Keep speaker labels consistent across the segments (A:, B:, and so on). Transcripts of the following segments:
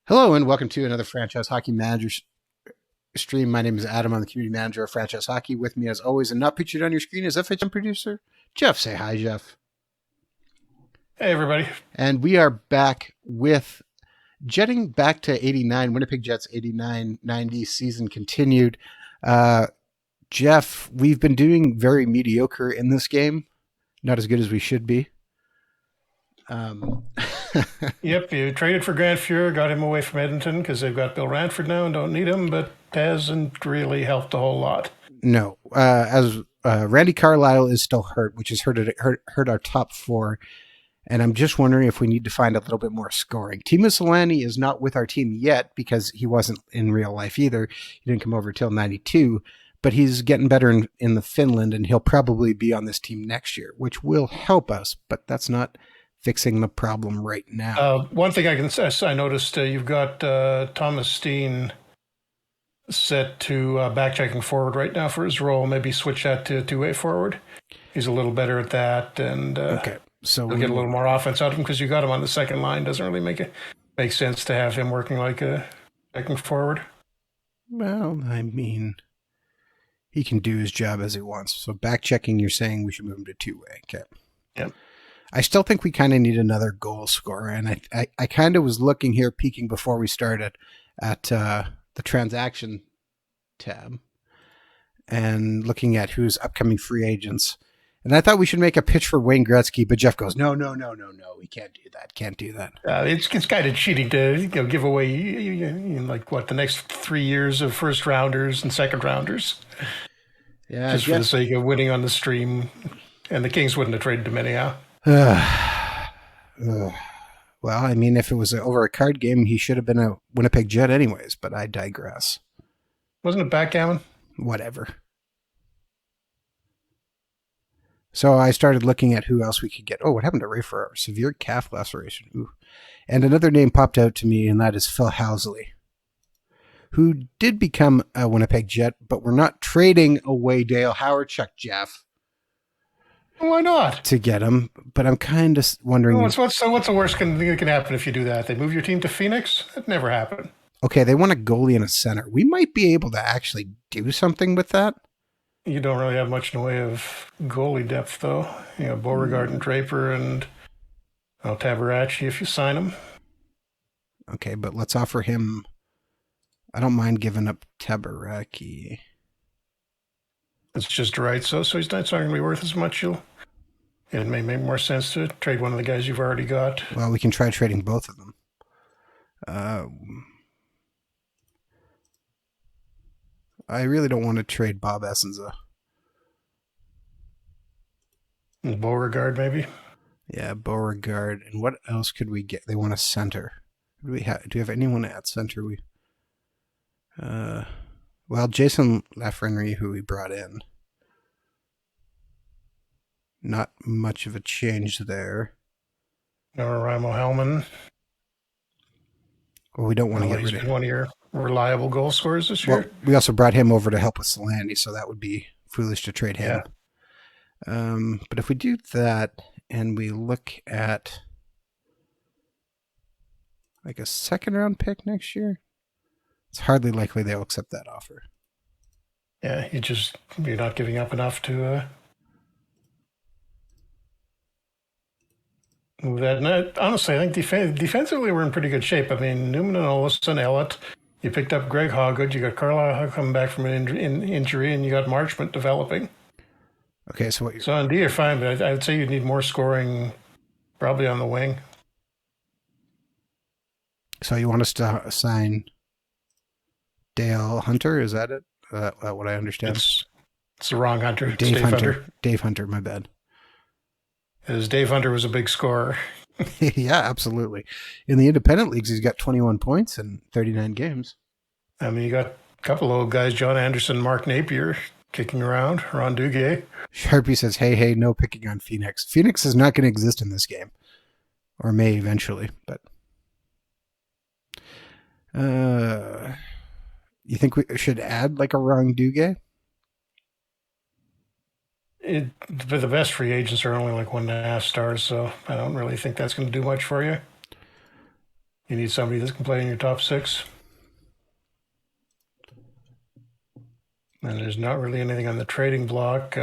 A: Hello and welcome to another Franchise Hockey Manager stream. My name is Adam. I'm the community manager of Franchise Hockey. With me, as always, and not pictured on your screen, is FHM producer Jeff. Say hi, Jeff.
B: Hey, everybody.
A: And we are back with jetting back to 89. Winnipeg Jets 89-90 season continued. Jeff, we've been doing very mediocre in this game. Not as good as we should be.
B: Yep, you traded for Grant Fuhrer, got him away from Edmonton because they've got Bill Ranford now and don't need him, but hasn't really helped a whole lot.
A: No, as Randy Carlyle is still hurt, which has hurt our top four. And I'm just wondering if we need to find a little bit more scoring. Timo Solani is not with our team yet because he wasn't in real life either. He didn't come over till 92, but he's getting better in the Finland, and he'll probably be on this team next year, which will help us, but that's not fixing the problem right now.
B: One thing I can say, I noticed you've got Thomas Steen set to back-checking forward right now for his role. Maybe switch that to two-way forward. He's a little better at that, and
A: okay. So
B: we'll get a little more offense out of him because you got him on the second line. Doesn't really make sense to have him working like a checking forward.
A: Well, I mean, he can do his job as he wants. So back-checking, you're saying we should move him to two-way. Okay.
B: Yep.
A: I still think we kind of need another goal scorer. And I kind of was looking here, peeking before we started at the transaction tab and looking at who's upcoming free agents. And I thought we should make a pitch for Wayne Gretzky, but Jeff goes, no, we can't do that. Can't do that.
B: It's kind of cheating to give away the next 3 years of first rounders and second rounders.
A: Yeah,
B: just for the sake of winning on the stream. And the Kings wouldn't have traded him anyhow.
A: Well, I mean, if it was over a card game, he should have been a Winnipeg Jet anyways, but I digress.
B: Wasn't it backgammon?
A: Whatever. So I started looking at who else we could get. Oh, what happened to Ray Ferraro? Severe calf laceration. Ooh. And another name popped out to me, and that is Phil Housley, who did become a Winnipeg Jet, but we're not trading away Dale Howardchuk, Jeff.
B: Why not?
A: To get him, but I'm kind of wondering.
B: What's the worst thing that can happen if you do that? They move your team to Phoenix? That never happened.
A: Okay, they want a goalie and a center. We might be able to actually do something with that.
B: You don't really have much in the way of goalie depth, though. You know, Beauregard and Draper and Tabarachi if you sign him.
A: Okay, but let's offer him. I don't mind giving up Tabaraki.
B: It's just right, so he's not going to be worth as much. It may make more sense to trade one of the guys you've already got.
A: Well, we can try trading both of them. I really don't want to trade Bob Essenza.
B: Beauregard, maybe?
A: Yeah, Beauregard. And what else could we get? They want a center. Do we have anyone at center? Well, Jason Lafreniere, who we brought in. Not much of a change there.
B: Or Raimo Hellman.
A: Well, we don't want to get rid of him.
B: One of your reliable goal scorers this year.
A: Well, we also brought him over to help with Solani, so that would be foolish to trade him. Yeah. But if we do that and we look at like a second round pick next year, it's hardly likely they'll accept that offer.
B: Yeah, you're not giving up enough to move that. And honestly, I think defensively we're in pretty good shape. I mean, Newman and Olsen, Ellett. You picked up Greg Hoggood. You got Carlisle coming back from an injury, and you got Marchment developing.
A: Okay, so
B: on D, you're fine, but I'd say you'd need more scoring, probably on the wing.
A: So you want us to sign Dale Hunter? Is that it? What I understand?
B: It's the wrong Hunter.
A: Dave Hunter. Dave Hunter, my bad.
B: As Dave Hunter was a big scorer.
A: Yeah, absolutely. In the independent leagues, he's got 21 points in 39 games.
B: I mean, you got a couple of old guys, John Anderson, Mark Napier, kicking around. Ron Duguay.
A: Sharpie says, hey, no picking on Phoenix. Phoenix is not going to exist in this game. Or may eventually, but... You think we should add like a Ron Duguay?
B: But the best free agents are only like 1.5 stars, so I don't really think that's going to do much for you. You need somebody that can play in your top six. And there's not really anything on the trading block.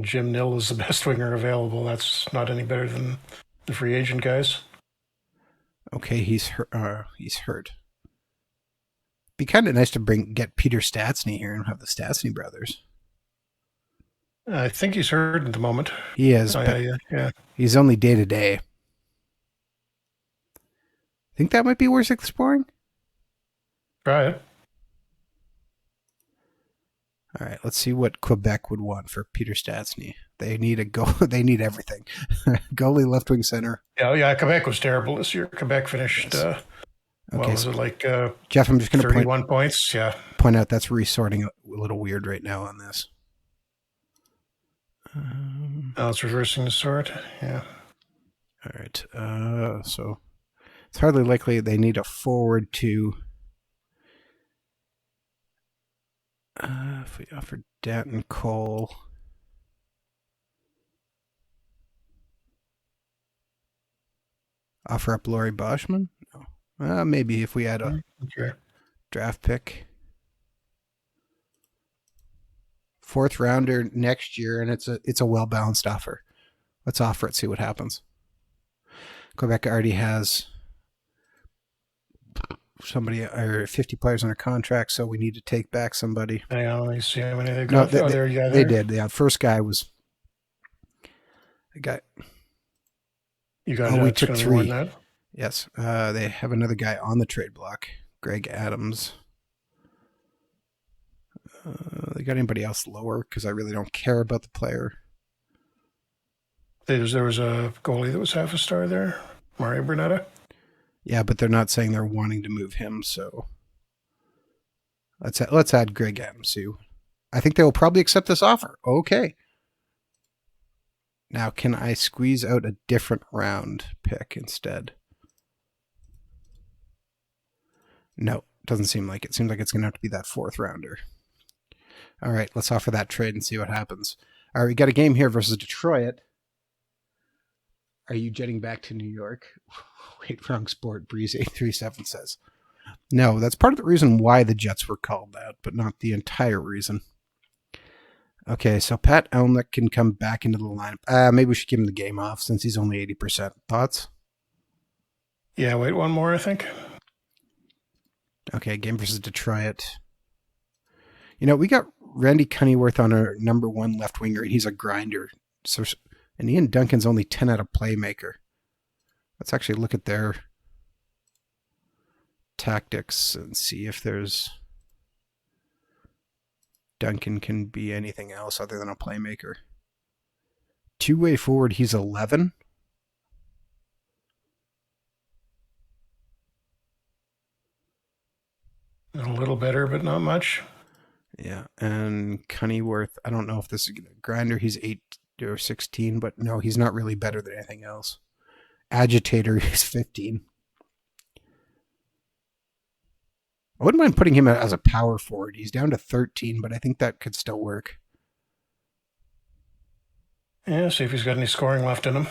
B: Jim Nill is the best winger available. That's not any better than the free agent guys.
A: Okay, he's hurt. He's hurt. Be kind of nice to get Peter Stastny here and have the Stastny brothers.
B: I think he's hurt at the moment.
A: He is,
B: Oh,
A: but
B: yeah.
A: he's only day to day. Think that might be worth exploring?
B: Try it.
A: All right, let's see what Quebec would want for Peter Stastny. They need a goal. They need everything. Goalie, left wing, center.
B: Yeah. Quebec was terrible this year. Quebec finished.
A: Yes.
B: What was it like?
A: Jeff, I'm just going to
B: 31 points. Yeah.
A: Point out that's resorting a little weird right now on this.
B: It's reversing the sort. Yeah.
A: All right. So it's hardly likely they need a forward to. If we offer Danton Cole. Offer up Laurie Boschman? No. Maybe if we had a draft pick. 4th rounder next year, and it's a well balanced offer. Let's offer it, see what happens. Quebec already has somebody or 50 players under contract, so we need to take back somebody.
B: Hang on, let me see how many they got.
A: No, they did. Yeah, first guy was the guy.
B: You got
A: we took 3.
B: That?
A: Yes, they have another guy on the trade block, Greg Adams. They got anybody else lower? Because I really don't care about the player.
B: There was a goalie that was half a star there, Mario Bernetta.
A: Yeah, but they're not saying they're wanting to move him, so let's add Greg Adams too. I think they will probably accept this offer. Okay. Now, can I squeeze out a different round pick instead? No, doesn't seem like it. Seems like it's going to have to be that 4th rounder. All right, let's offer that trade and see what happens. All right, we got a game here versus Detroit. Are you jetting back to New York? Wait, wrong sport, Breeze837 says. No, that's part of the reason why the Jets were called out, but not the entire reason. Okay, so Pat Elnick can come back into the lineup. Maybe we should give him the game off since he's only 80%. Thoughts?
B: Yeah, wait one more, I think.
A: Okay, game versus Detroit. You know, we got Randy Cunnyworth on our number 1 left winger, and he's a grinder. So, and Ian Duncan's only 10 out of playmaker. Let's actually look at their tactics and see if there's... Duncan can be anything else other than a playmaker. 2-way forward, he's 11.
B: A little better, but not much.
A: Yeah, and Cunnyworth, I don't know if this is a grinder. He's 8 or 16, but no, he's not really better than anything else. Agitator, he's 15. I wouldn't mind putting him as a power forward. He's down to 13, but I think that could still work.
B: Yeah, see if he's got any scoring left in him.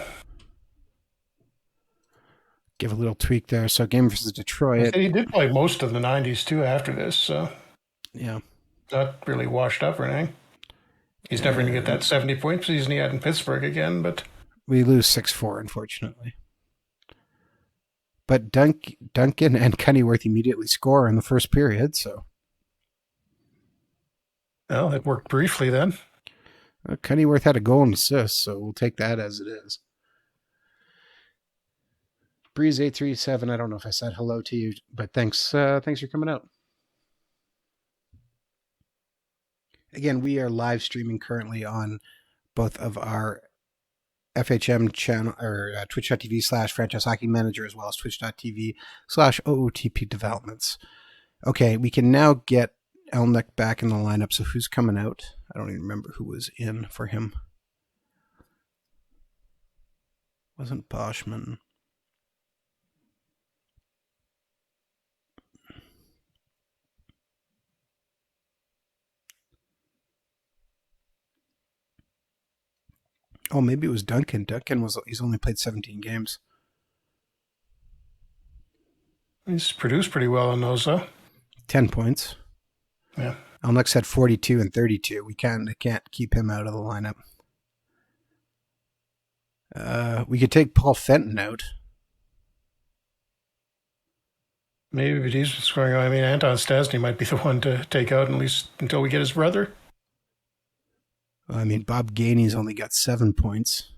A: Give a little tweak there. So game versus Detroit.
B: He did play most of the 90s too after this, so
A: yeah,
B: not really washed up or anything. He's never going to get that 70-point season he had in Pittsburgh again, but
A: we lose 6-4, unfortunately. But Duncan and Cunnyworth immediately score in the first period, so.
B: Well, it worked briefly then.
A: Cunnyworth had a goal and assist, so we'll take that as it is. Breeze837, I don't know if I said hello to you, but thanks for coming out. Again, we are live streaming currently on both of our FHM channel or twitch.tv/franchise hockey manager as well as twitch.tv/OOTP developments. Okay, we can now get Elnick back in the lineup. So who's coming out? I don't even remember who was in for him. Wasn't Boschman. Oh, maybe it was Duncan. He's only played 17 games.
B: He's produced pretty well in those, though.
A: 10 points.
B: Yeah.
A: Elnuck's had 42 and 32. We can't keep him out of the lineup. We could take Paul Fenton out.
B: Maybe, but he's scoring. I mean, Anton Stasny might be the one to take out, at least until we get his brother.
A: I mean, Bob Gainey's only got 7 points.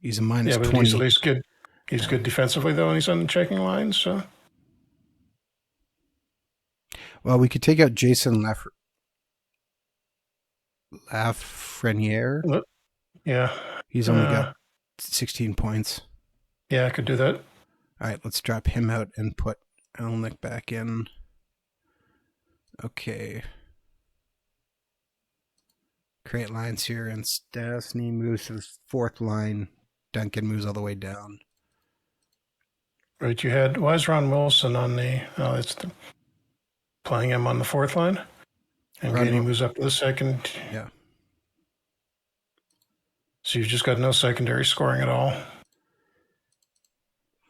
A: He's a minus
B: yeah, but
A: 20.
B: He's at least good. He's good defensively, though, and he's on the checking line, so.
A: Well, we could take out Jason Lafreniere.
B: Yeah.
A: He's only got 16 points.
B: Yeah, I could do that.
A: All right, let's drop him out and put Elnuck back in. Okay. Create lines here, and Stasny moves to the fourth line. Duncan moves all the way down.
B: Right, why is Ron Wilson on playing him on the fourth line? And Gainey moves up to the second.
A: Yeah.
B: So you've just got no secondary scoring at all.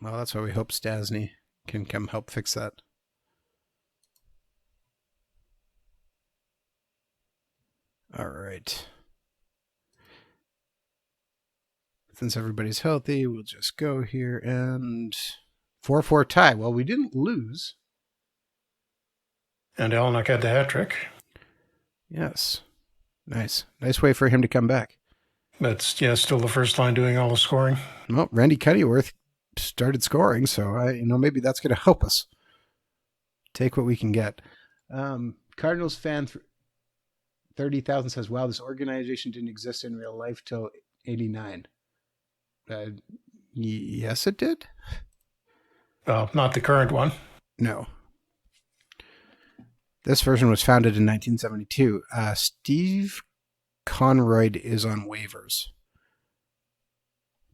A: Well, that's why we hope Stasny can come help fix that. All right. Since everybody's healthy, we'll just go here and 4-4 tie. Well, we didn't lose.
B: And Elnuck had the hat trick.
A: Yes. Nice. Nice way for him to come back.
B: That's, still the first line doing all the scoring.
A: Well, Randy Cuddyworth started scoring, so maybe that's going to help us. Take what we can get. Cardinals fan 30,000 says, wow, this organization didn't exist in real life till 89. Yes, it did.
B: Well, not the current one.
A: No. This version was founded in 1972. Steve Conroy is on waivers.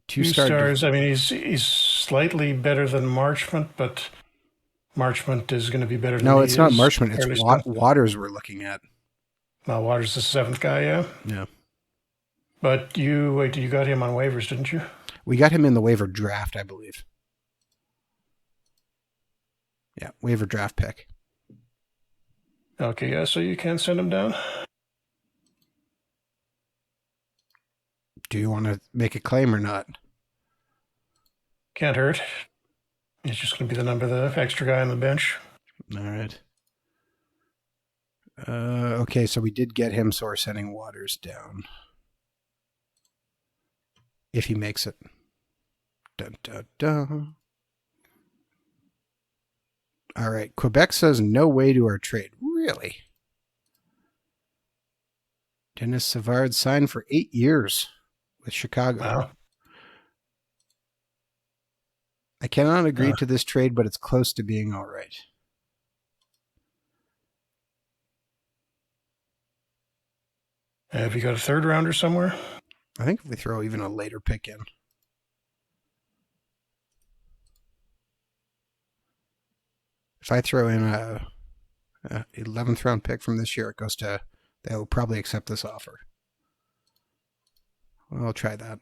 B: 2 stars. I mean, he's slightly better than Marchment, but Marchment is going to be better than
A: No, it's not Marchment. It's Waters we're looking at.
B: Well, Waters is the 7th guy, yeah?
A: Yeah.
B: But you got him on waivers, didn't you?
A: We got him in the waiver draft, I believe. Yeah, waiver draft pick.
B: Okay, yeah, so you can send him down?
A: Do you want to make a claim or not?
B: Can't hurt. He's just going to be the extra guy on the bench.
A: All right. Okay, so we did get him, so we're sending Waters down. If he makes it. Dun, dun, dun. All right, Quebec says no way to our trade. Really? Dennis Savard signed for 8 years with Chicago.
B: Wow.
A: I cannot agree to this trade, but it's close to being all right.
B: Have you got a 3rd rounder somewhere?
A: I think if we throw even a later pick in. If I throw in a 11th round pick from this year, it goes to, they'll probably accept this offer. Well, I'll try that.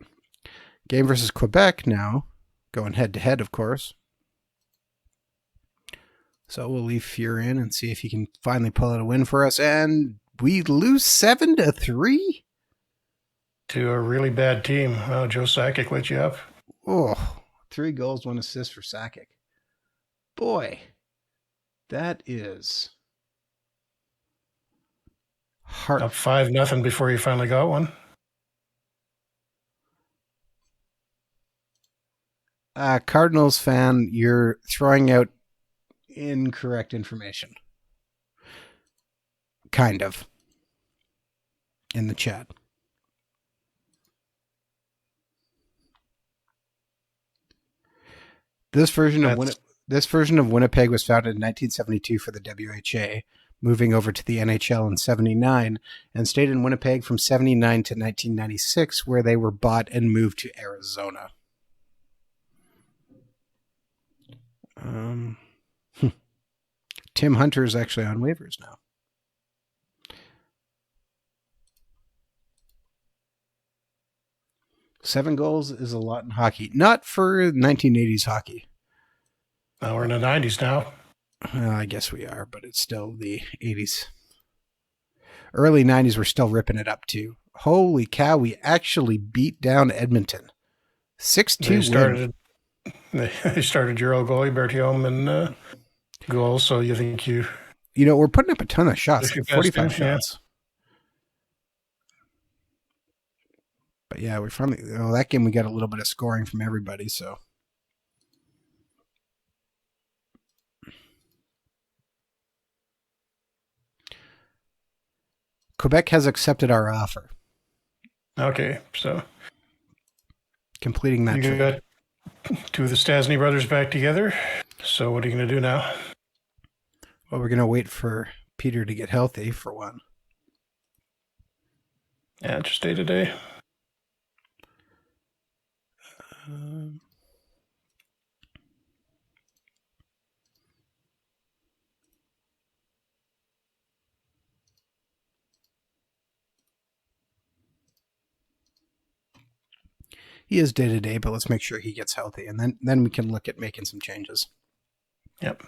A: Game versus Quebec now. Going head to head, of course. So we'll leave Fear in and see if he can finally pull out a win for us. And we lose 7-3
B: to a really bad team. Oh, Joe Sakic lit you up.
A: Oh, 3 goals, 1 assist for Sakic. Boy, that is hard.
B: Up 5-0 before you finally got one.
A: Cardinals fan, you're throwing out incorrect information. Kind of. In the chat. This version of Winnipeg was founded in 1972 for the WHA, moving over to the NHL in 79, and stayed in Winnipeg from 79 to 1996, where they were bought and moved to Arizona. Tim Hunter is actually on waivers now. 7 goals is a lot in hockey. Not for 1980s hockey.
B: Now we're in the 90s now.
A: I guess we are, but it's still the 80s. Early 90s, we're still ripping it up, too. Holy cow, we actually beat down Edmonton. 6-2 win.
B: They started your old goalie, Bertium, and goals, so you think you...
A: You know, we're putting up a ton of shots, like 45
B: yeah.
A: shots. But yeah, we finally, that game we got a little bit of scoring from everybody, so. Quebec has accepted our offer.
B: Okay, so.
A: Completing that
B: you
A: trade.
B: Got 2 of the Stasny brothers back together. So what are you going to do now?
A: Well, we're going to wait for Peter to get healthy, for one.
B: Yeah, just day to day.
A: He is day to day, but let's make sure he gets healthy, and then we can look at making some changes.
B: Yep.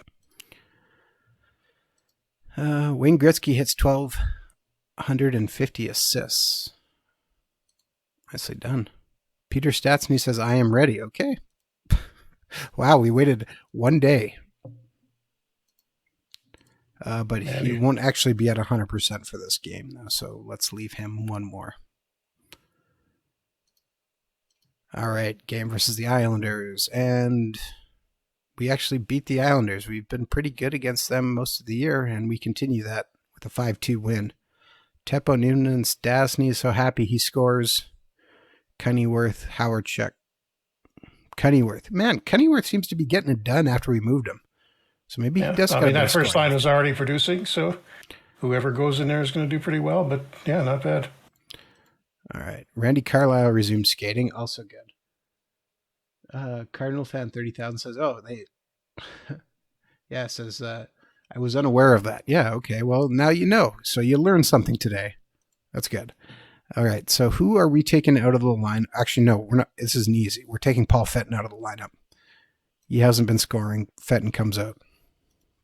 A: Wayne Gretzky hits 1,250 assists. Nicely done. Peter Stastny says, I am ready. Okay. Wow, we waited 1 day. But he won't actually be at 100% for this game, though, so let's leave him one more. All right, game versus the Islanders, and we actually beat the Islanders. We've been pretty good against them most of the year, and we continue that with a 5-2 win. Teppo Noonan, Stastny is so happy he scores. Cunnyworth, Howard check. Cunnyworth. Man, Cunnyworth seems to be getting it done after we moved him. So maybe he does.
B: That first line was already producing, so whoever goes in there is going to do pretty well, but yeah, not bad.
A: All right. Randy Carlisle resumed skating. Also good. Cardinal fan 30,000 says, oh, they... yeah, says, I was unaware of that. Yeah, okay. Well, now you know. So you learned something today. That's good. All right. So who are we taking out of the line? Actually, no, we're not. This isn't easy. We're taking Paul Fenton out of the lineup. He hasn't been scoring. Fenton comes out.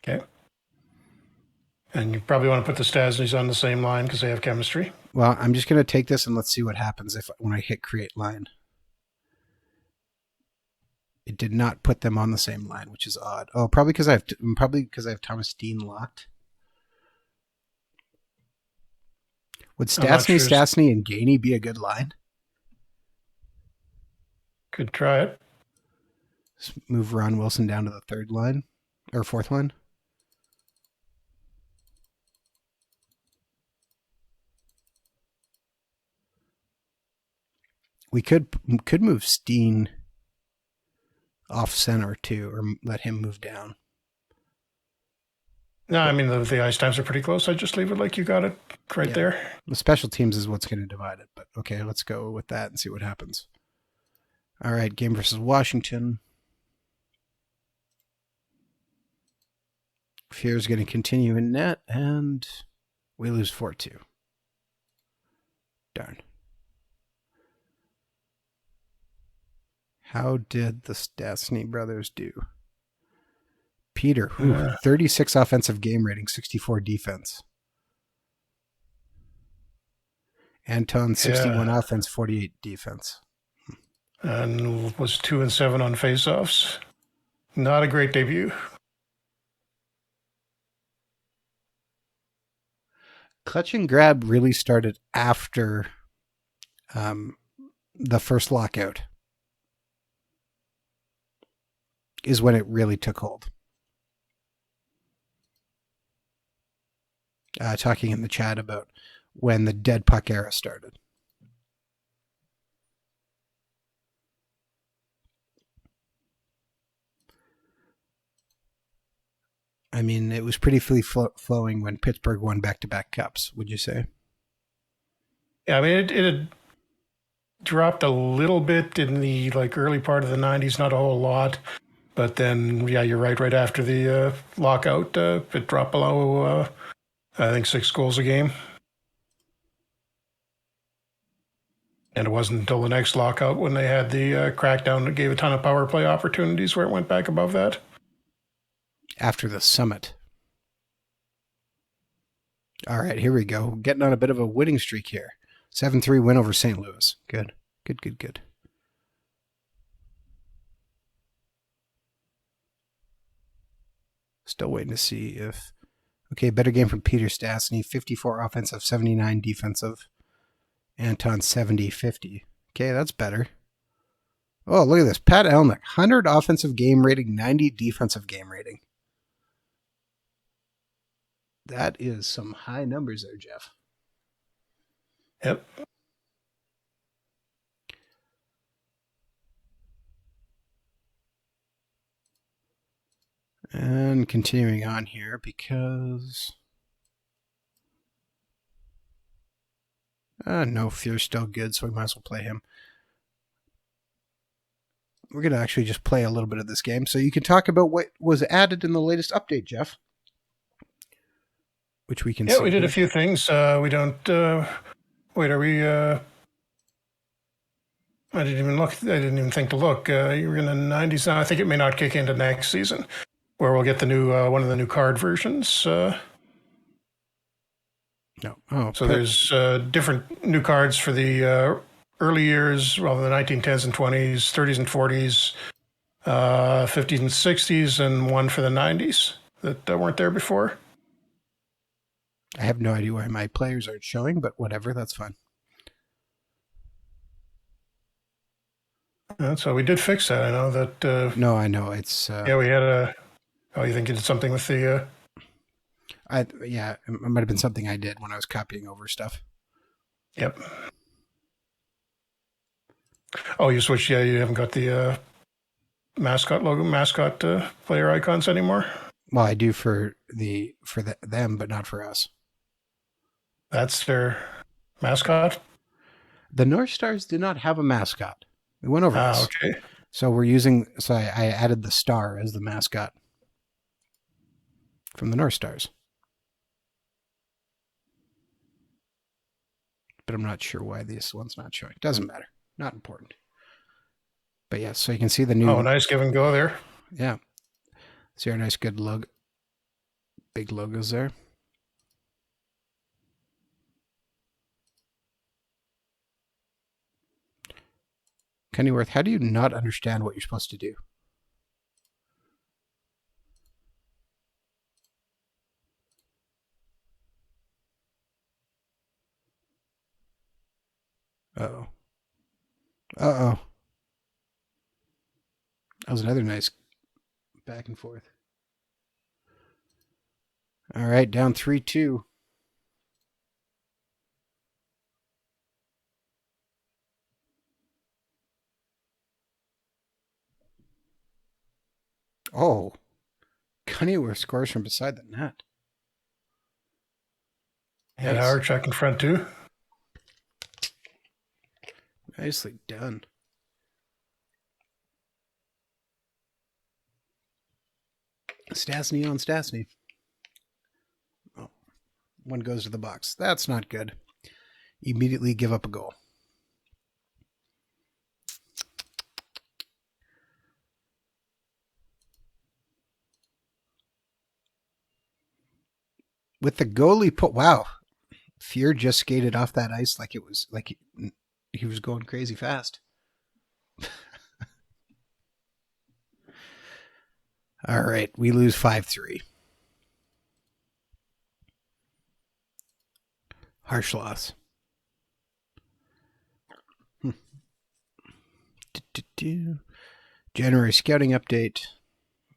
B: Okay. And you probably want to put the Stasnys on the same line because they have chemistry.
A: Well, I'm just going to take this and let's see what happens when I hit create line. It did not put them on the same line, which is odd. Oh, probably because I have Thomas Dean locked. Would Stastny, and Gainey be a good line?
B: Could try it.
A: Let's move Ron Wilson down to the third line or fourth line. We could move Steen off center too, or let him move down.
B: No, I mean the ice times are pretty close. I just leave it like you got it right there.
A: The special teams is what's going to divide it, but okay, let's go with that and see what happens. All right, game versus Washington. Fear's going to continue in net, and we lose 4-2. Darn. How did the Stastny brothers do? Peter, 36 offensive game rating, 64 defense. Anton, 61 offense, 48 defense.
B: And was 2-7 on faceoffs. Not a great debut.
A: Clutch and grab really started after the first lockout. Is when it really took hold. Talking in the chat about when the dead puck era started. I mean, it was pretty flowing when Pittsburgh won back-to-back cups, would you say?
B: Yeah, I mean, it had dropped a little bit in the early part of the 90s, not a whole lot. But then, yeah, you're right. Right after the lockout, it dropped below, I think, 6 goals a game. And it wasn't until the next lockout when they had the crackdown that gave a ton of power play opportunities where it went back above that.
A: After the summit. All right, here we go. Getting on a bit of a winning streak here. 7-3 win over St. Louis. Good. Good. Still waiting to see if... Okay, better game from Peter Stastny. 54 offensive, 79 defensive. Anton 70-50. Okay, that's better. Oh, look at this. Pat Elnick. 100 offensive game rating, 90 defensive game rating. That is some high numbers there, Jeff.
B: Yep.
A: And continuing on here because... no, Fear's still good, so we might as well play him. We're going to actually just play a little bit of this game. So you can talk about what was added in the latest update, Jeff. Which we can see.
B: Yeah, we did a few things. We don't... wait, are we... I didn't even look. I didn't even think to look. You were in the 90s now. I think it may not kick into next season, where we'll get the new one of the new card versions.
A: No. Oh,
B: so there's different new cards for the early years, well, the 1910s and 20s, 30s and 40s, 50s and 60s, and one for the 90s that weren't there before.
A: I have no idea why my players aren't showing, but whatever, that's fine.
B: So we did fix that. I know that.
A: No, I know it's.
B: Yeah, we had a. Oh, you think you did something with the?
A: Yeah, it might have been something I did when I was copying over stuff.
B: Yep. Oh, you switched. Yeah, you haven't got the mascot logo, mascot player icons anymore.
A: Well, I do for them, but not for us.
B: That's their mascot.
A: The North Stars did not have a mascot. We went over this.
B: Okay.
A: So we're using. So I added the star as the mascot from the North Stars, but I'm not sure why this one's not showing. Doesn't matter. Not important. But yeah, so you can see the new.
B: Oh, nice give and go there.
A: Yeah. See our nice good logo. Big logos there. Kennyworth, how do you not understand what you're supposed to do? Uh-oh. Uh-oh. That was another nice back and forth. All right, down 3-2. Oh, Kennyworth scores from beside the net.
B: And
A: Nice.
B: Howard check in front too.
A: Nicely done. Stastny on Stastny. Oh, one goes to the box. That's not good. Immediately give up a goal. With the goalie put, wow, Fear just skated off that ice like it was like he was going crazy fast. All right, we lose 5-3. Harsh loss. January scouting update.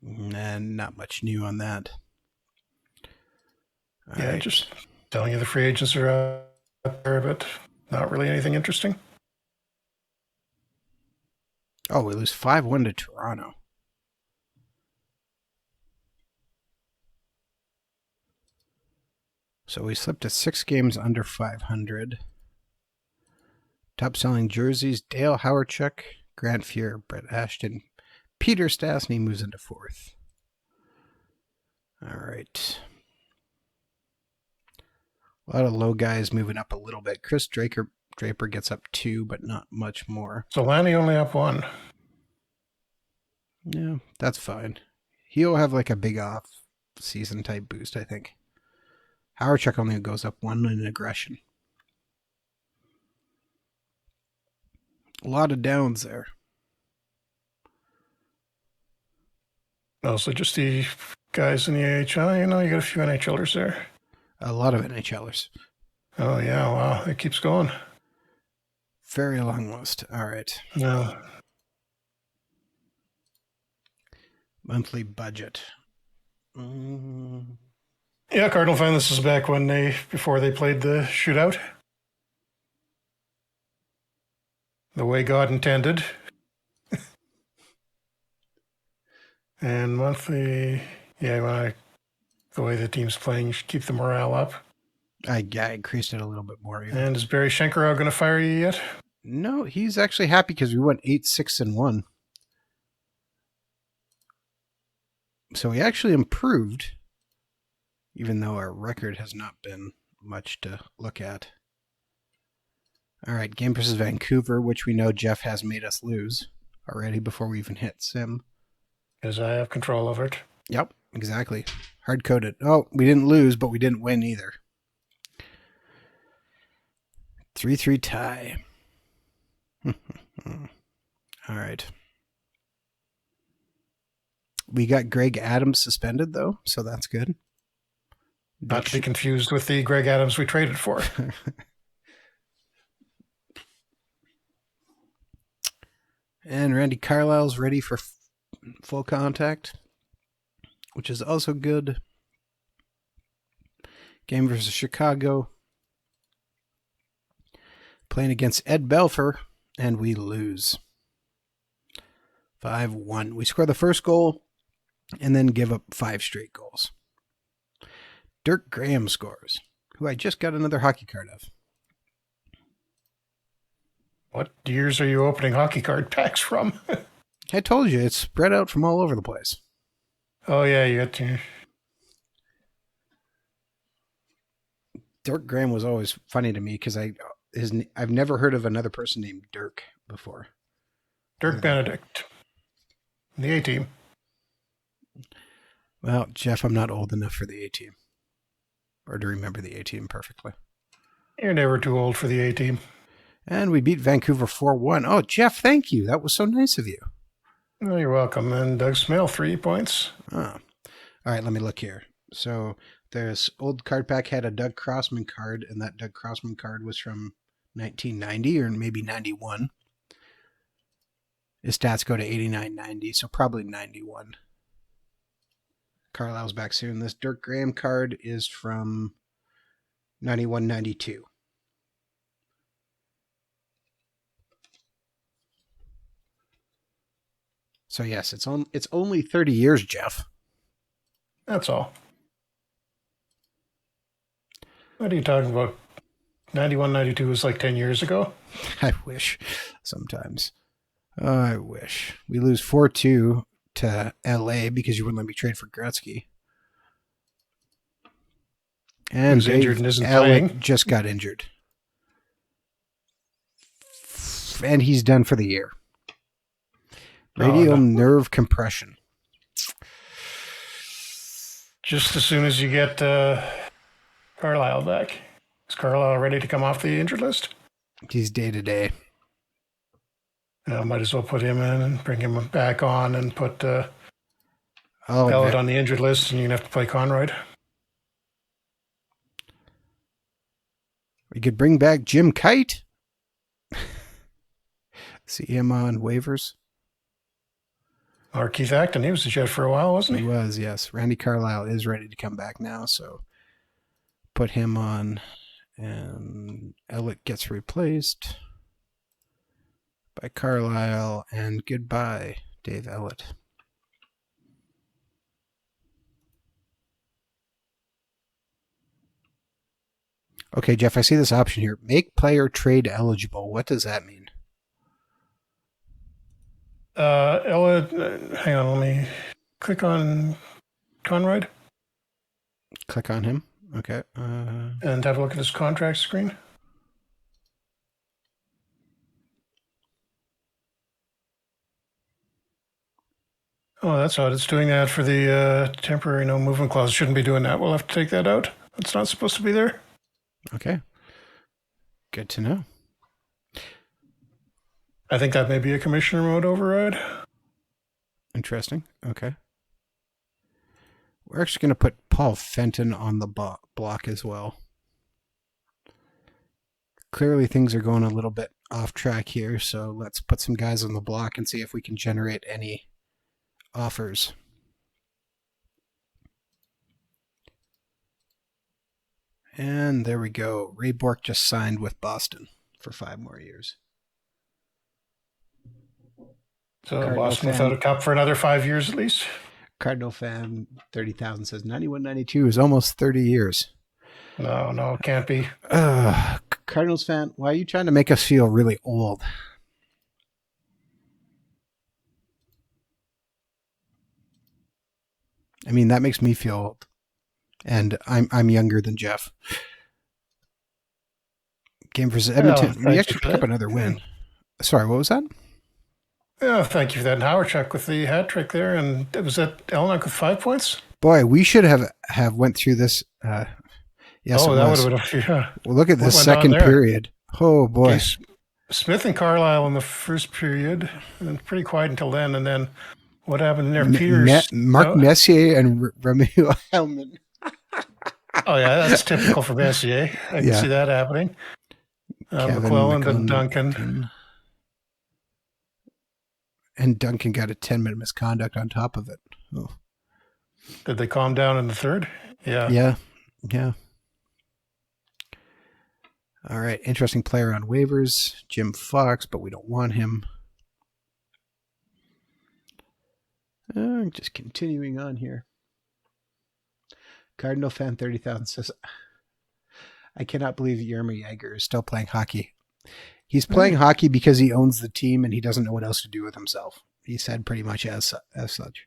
A: And not much new on that.
B: All right. Just telling you the free agents are out there, but not really anything interesting.
A: Oh, we lose 5-1 to Toronto. So we slipped to 6 games under 500. Top selling jerseys, Dale Howardchuk, Grant Fuhr, Brett Ashton, Peter Stastny moves into 4th. All right. A lot of low guys moving up a little bit. Chris Draper Draper gets up 2, but not much more.
B: So Lanny only up 1.
A: Yeah, that's fine. He'll have like a big off season type boost, I think. Howardchuck only goes up 1 in aggression. A lot of downs there.
B: Oh, so just the guys in the AHL? You got a few NHLers there.
A: A lot of NHLers.
B: Oh, yeah, wow. It keeps going.
A: Very long list. All right.
B: No.
A: Monthly budget.
B: Yeah, Cardinal fan, this is back before they played the shootout. The way God intended. And monthly, yeah, the way the team's playing, you should keep the morale up.
A: I increased it a little bit more. Even.
B: And is Barry Shenkarov going to fire you yet?
A: No, he's actually happy because we went 8-6-1. So we actually improved, even though our record has not been much to look at. All right, game versus Vancouver, which we know Jeff has made us lose already before we even hit sim.
B: Because I have control over it.
A: Yep, exactly. Hard-coded. Oh, we didn't lose, but we didn't win either. 3-3 tie. All right. We got Greg Adams suspended, though, so that's good.
B: Not to be confused with the Greg Adams we traded for.
A: And Randy Carlisle's ready for full contact, which is also good. Game versus Chicago. Playing against Ed Belfour, and we lose. 5-1. We score the first goal and then give up 5 straight goals. Dirk Graham scores, who I just got another hockey card of.
B: What years are you opening hockey card packs from?
A: I told you, it's spread out from all over the place.
B: Oh, yeah, you got to.
A: Dirk Graham was always funny to me because I've never heard of another person named Dirk before.
B: Dirk Benedict. The A-team.
A: Well, Jeff, I'm not old enough for the A-team. Or to remember the A-team perfectly.
B: You're never too old for the A-team.
A: And we beat Vancouver 4-1. Oh, Jeff, thank you. That was so nice of you.
B: Oh, you're welcome. And Doug Smale, 3 points.
A: Oh. All right, let me look here. So this old card pack had a Doug Crossman card, and that Doug Crossman card was from 1990 or maybe 91. His stats go to 89-90, so probably 91. Carlisle's back soon. This Dirk Graham card is from 91-92. So yes, it's only 30 years, Jeff.
B: That's all. What are you talking about? 91, 92 was like 10 years ago?
A: I wish sometimes. Oh, I wish. We lose 4-2 to LA because you wouldn't let me trade for Gretzky. And
B: who's injured and isn't
A: Alec
B: playing.
A: Just got injured. And he's done for the year. Radial nerve compression.
B: Just as soon as you get Carlisle back. Is Carlisle ready to come off the injured list?
A: He's day-to-day.
B: Might as well put him in and bring him back on and put Pellet on the injured list, and you're going to have to play Conroy.
A: We could bring back Jim Kite. See him on waivers.
B: Or Keith Acton. He was a Jet for a while, wasn't he?
A: He was, yes. Randy Carlisle is ready to come back now, so put him on, and Ellett gets replaced by Carlisle, and goodbye, Dave Ellett. Okay, Jeff, I see this option here. Make player trade eligible. What does that mean?
B: Ella, hang on, let me click on Conroy.
A: Click on him. Okay.
B: And have a look at his contract screen. Oh, that's odd. It's doing that for the temporary no movement clause. Shouldn't be doing that. We'll have to take that out. It's not supposed to be there.
A: Okay. Good to know.
B: I think that may be a commissioner mode override.
A: Interesting. Okay. We're actually going to put Paul Fenton on the block as well. Clearly, things are going a little bit off track here, so let's put some guys on the block and see if we can generate any offers. And there we go. Ray Bork just signed with Boston for 5 more years.
B: So Cardinal Boston fan, without a cup for another 5 years at least.
A: Cardinal fan 30,000 says 91-92 is almost 30 years.
B: No, it can't be.
A: Cardinals fan, why are you trying to make us feel really old? I mean, that makes me feel old. And I'm younger than Jeff. Game versus Edmonton. We actually picked up another win. Sorry, what was that?
B: Yeah, thank you for that. And Howard with the hat trick there. And was that Elnuck with 5 points?
A: Boy, we should have went through this. Yes,
B: that would have been. Yeah.
A: Well, look at this second period. Oh, boy.
B: Okay, Smith and Carlisle in the first period. And pretty quiet until then. And then what happened there? Peters.
A: Mark Messier and Romeo Hellman.
B: Oh, yeah, that's typical for Messier. I can see that happening. McClelland and Duncan.
A: And Duncan got a 10-minute misconduct on top of it. Oh.
B: Did they calm down in the third?
A: Yeah. All right, interesting player on waivers, Jim Fox, but we don't want him. Just continuing on here. Cardinal fan 30,000 says, I cannot believe Jaromir Jagr is still playing hockey. He's playing hockey because he owns the team and he doesn't know what else to do with himself. He said pretty much as such.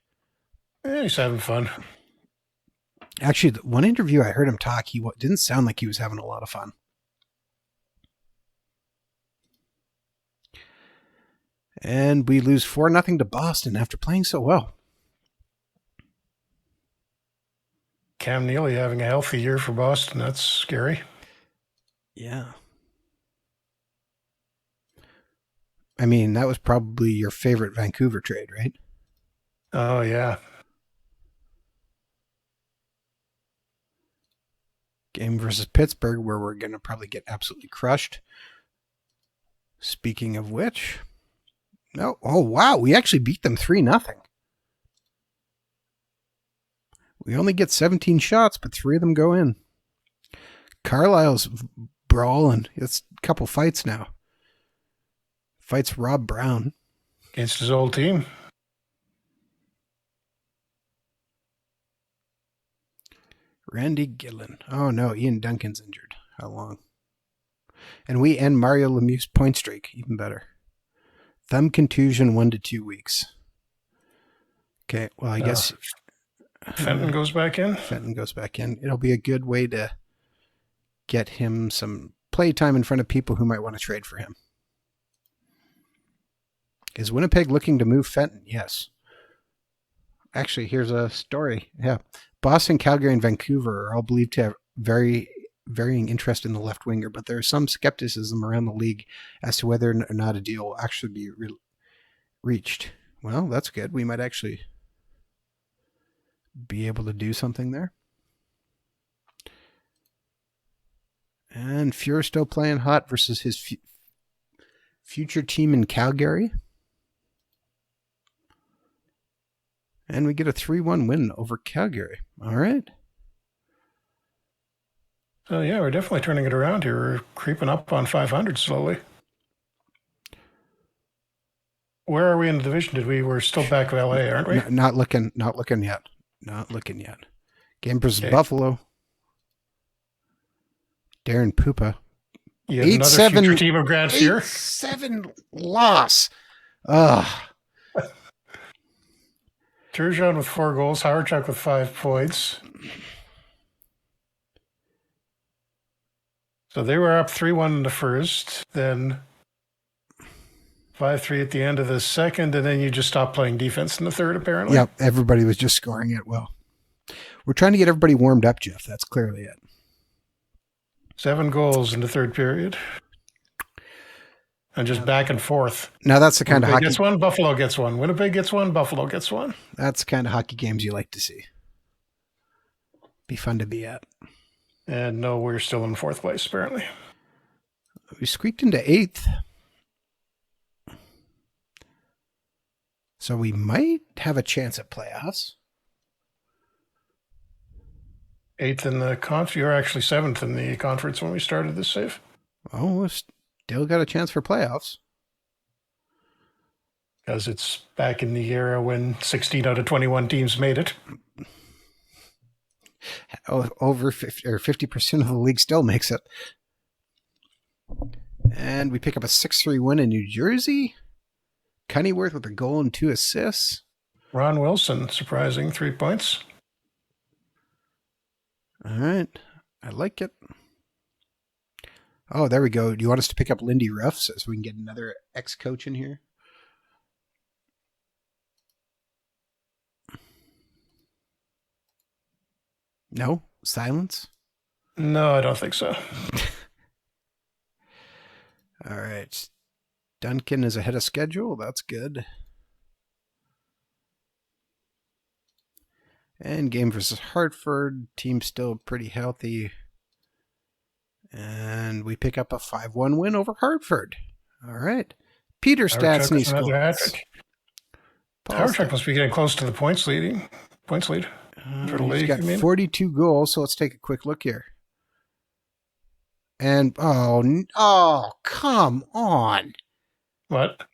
B: Yeah, he's having fun.
A: Actually, the one interview I heard him talk, he didn't sound like he was having a lot of fun. And we lose 4-0 to Boston after playing so well.
B: Cam Neely having a healthy year for Boston. That's scary.
A: Yeah. I mean, that was probably your favorite Vancouver trade, right?
B: Oh, yeah.
A: Game versus Pittsburgh, where we're going to probably get absolutely crushed. Speaking of which... No. Oh, wow. We actually beat them 3-0. We only get 17 shots, but 3 of them go in. Carlisle's brawling. It's a couple fights now. Fights Rob Brown.
B: Against his old team.
A: Randy Gillen. Oh, no. Ian Duncan's injured. How long? And we end Mario Lemieux's point streak. Even better. Thumb contusion 1 to 2 weeks. Okay, well, I guess...
B: Fenton goes back in?
A: Fenton goes back in. It'll be a good way to get him some play time in front of people who might want to trade for him. Is Winnipeg looking to move Fenton? Yes. Actually, here's a story. Yeah. Boston, Calgary, and Vancouver are all believed to have varying interest in the left winger, but there is some skepticism around the league as to whether or not a deal will actually be reached. Well, that's good. We might actually be able to do something there. And Fuhr still playing hot versus his future team in Calgary. And we get a 3-1 win over Calgary. All right.
B: So, yeah, we're definitely turning it around here. We're creeping up on 500 slowly. Where are we in the division? We're still back of LA, aren't we?
A: Not looking yet. Game versus Buffalo. Darren Pupa.
B: You have another future team of Grants here.
A: 8-7 loss. Ugh.
B: Turgeon with 4 goals. Howard with 5 points. So they were up 3-1 in the first. Then 5-3 at the end of the second, and then you just stopped playing defense in the third, apparently.
A: Yep, everybody was just scoring it well. We're trying to get everybody warmed up, Jeff. That's clearly it.
B: 7 goals in the third period. And just back and forth.
A: Now that's the kind
B: Winnipeg
A: of hockey
B: gets one, Buffalo gets one. Winnipeg gets one, Buffalo gets one.
A: That's the kind of hockey games you like to see. Be fun to be at.
B: And no, we're still in fourth place, apparently.
A: We squeaked into 8th. So we might have a chance at playoffs.
B: 8th in the conference. You're actually 7th in the conference when we started this save.
A: Oh, we've still got a chance for playoffs.
B: Because it's back in the era when 16 out of 21 teams made it.
A: Over 50% of the league still makes it. And we pick up a 6-3 win in New Jersey. Cunnyworth with a goal and 2 assists.
B: Ron Wilson, surprising 3 points.
A: All right. I like it. Oh, there we go. Do you want us to pick up Lindy Ruff so we can get another ex-coach in here? No? Silence?
B: No, I don't think so.
A: All right. Duncan is ahead of schedule. That's good. And game versus Hartford. Team still pretty healthy. And we pick up a 5-1 win over Hartford. All right. Peter Stastny scores.
B: Hartford must be getting close to the points lead for the league.
A: He's got 42 goals, so let's take a quick look here. And, oh, come on.
B: What?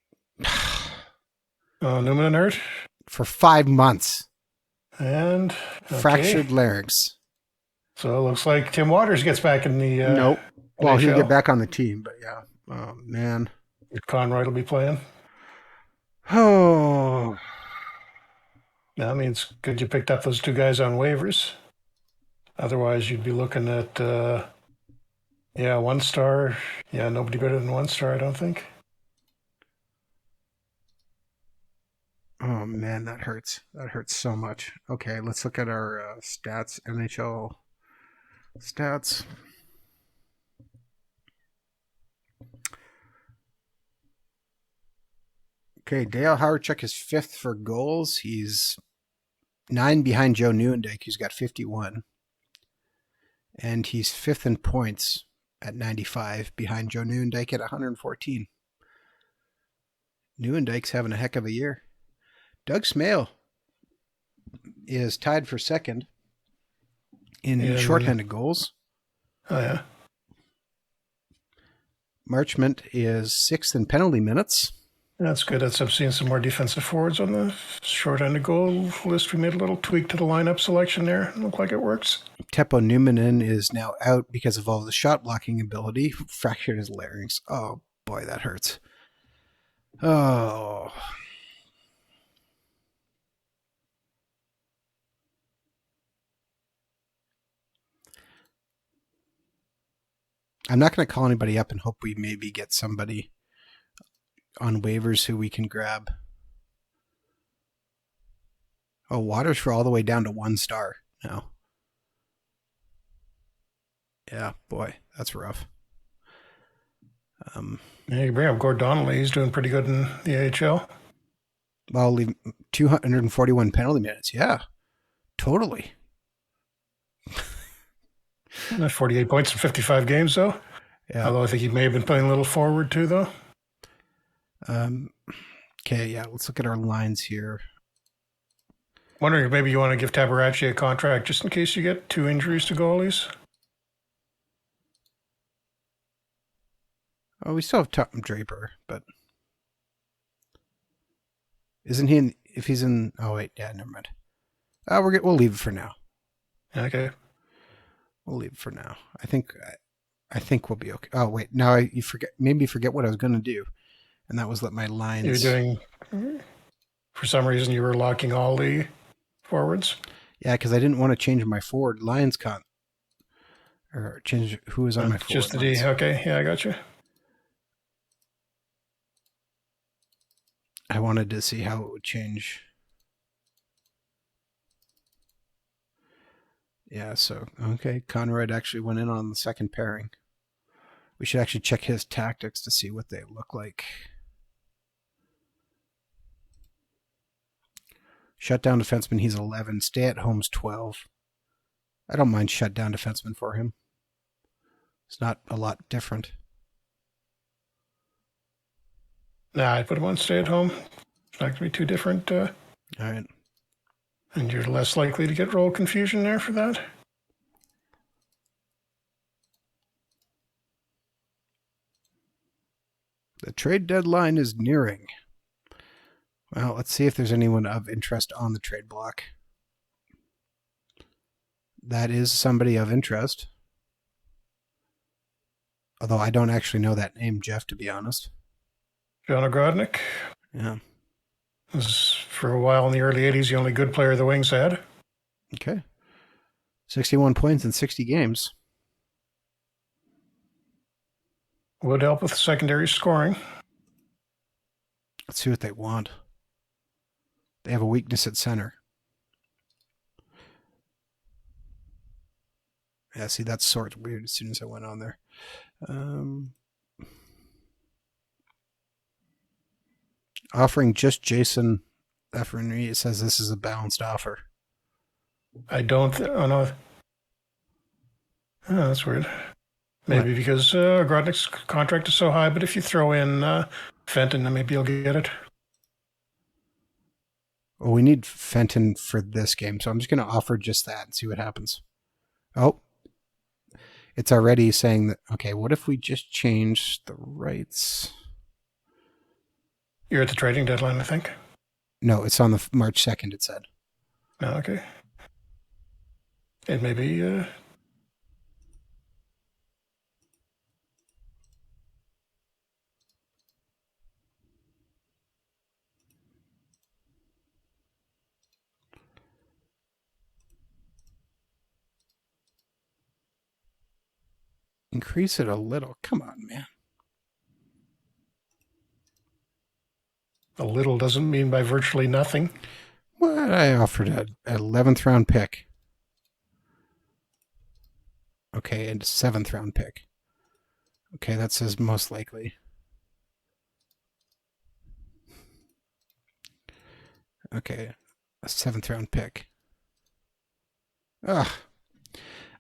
B: Newman and hurt?
A: For 5 months.
B: And
A: fractured larynx.
B: So it looks like Tim Waters gets back in the
A: nope. Well,
B: NHL.
A: He'll get back on the team, but yeah. Oh, man.
B: Conroy will be playing.
A: Oh.
B: That means good you picked up those 2 guys on waivers. Otherwise, you'd be looking at, 1 star. Yeah, nobody better than 1 star, I don't think.
A: Oh, man, that hurts. That hurts so much. Okay, let's look at our stats, NHL stats. Okay, Dale Howardchuk is 5th for goals. He's 9 behind Joe Nieuwendyk, who's got 51. And he's 5th in points at 95, behind Joe Nieuwendyk at 114. Nieuwendyk's having a heck of a year. Doug Smale is tied for 2nd in shorthanded goals.
B: Oh, yeah.
A: Marchment is 6th in penalty minutes.
B: That's good. I'm seeing some more defensive forwards on the short-handed goal list. We made a little tweak to the lineup selection there. Look like it works.
A: Teppo Numminen is now out because of all the shot blocking ability. Fractured his larynx. Oh, boy, that hurts. Oh. I'm not going to call anybody up and hope we maybe get somebody on waivers who we can grab. Oh, Waters for all the way down to 1 star now. Yeah, boy, that's rough.
B: Yeah, you bring up Gord Donnelly. He's doing pretty good in the AHL.
A: Well, leave 241 penalty minutes. Yeah, totally.
B: 48 points in 55 games, though.
A: Yeah.
B: Although I think he may have been playing a little forward, too, though.
A: Okay, yeah, let's look at our lines here.
B: Wondering if maybe you want to give Tabaracci a contract just in case you get 2 injuries to goalies.
A: Oh, we still have Tom Draper, but isn't he in? If he's in, oh wait, yeah, never mind. We'll leave it for now.
B: Okay,
A: we'll leave it for now. I think we'll be okay. Oh wait, now you made me forget what I was going to do, and that was let my lines.
B: You're doing. For some reason, you were locking all the forwards.
A: Yeah, because I didn't want to change my forward lines or change who was on my forward
B: just the
A: lines.
B: D. Okay, yeah, I got you.
A: I wanted to see how it would change. Yeah, so, okay. Conroyd actually went in on the second pairing. We should actually check his tactics to see what they look like. Shutdown defenseman, he's 11. Stay at home's 12. I don't mind shutdown defenseman for him. It's not a lot different.
B: Nah, I'd put him on stay at home. It's not going to be too different.
A: All right.
B: And you're less likely to get role confusion there for that.
A: The trade deadline is nearing. Well, let's see if there's anyone of interest on the trade block. That is somebody of interest. Although I don't actually know that name, Jeff, to be honest.
B: John Ogrodnik.
A: Yeah.
B: Was for a while in the early 80s the only good player the Wings had.
A: Okay. 61 points in 60 games.
B: Would help with secondary scoring.
A: Let's see what they want. They have a weakness at center. Yeah, see, that's sort of weird as soon as I went on there. Offering just Jason Lafreniere, it says this is a balanced offer.
B: I don't. Oh, no. Oh, that's weird. Maybe what? Because Grodnik's contract is so high, but if you throw in Fenton, then maybe you'll get it.
A: Well, we need Fenton for this game, so I'm just going to offer just that and see what happens. Oh, it's already saying that, okay, what if we just change the rights?
B: You're at the trading deadline, I think.
A: No, it's on the March 2nd, it said.
B: Oh, okay. And maybe...
A: Increase it a little. Come on, man.
B: A little doesn't mean by virtually nothing.
A: What? I offered an 11th round pick. Okay, and a 7th round pick. Okay, that says most likely. Okay, a 7th round pick. Ugh.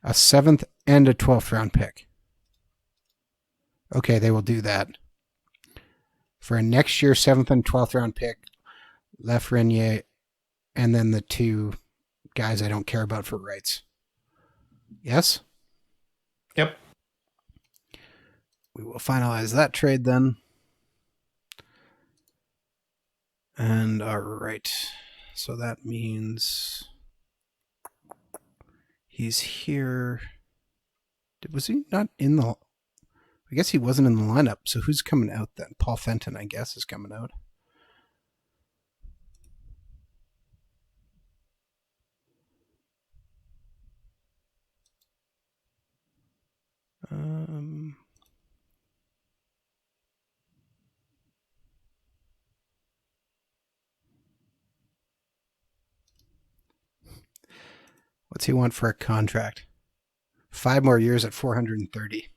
A: A 7th and a 12th round pick. Okay, they will do that. For a next year 7th and 12th round pick, Lafreniere, and then the two guys I don't care about for rights. Yes?
B: Yep.
A: We will finalize that trade then. And all right. So that means he's here. Was he not in the... I guess he wasn't in the lineup. So who's coming out then? Paul Fenton, I guess, is coming out. What's he want for a contract? 5 more years at $430.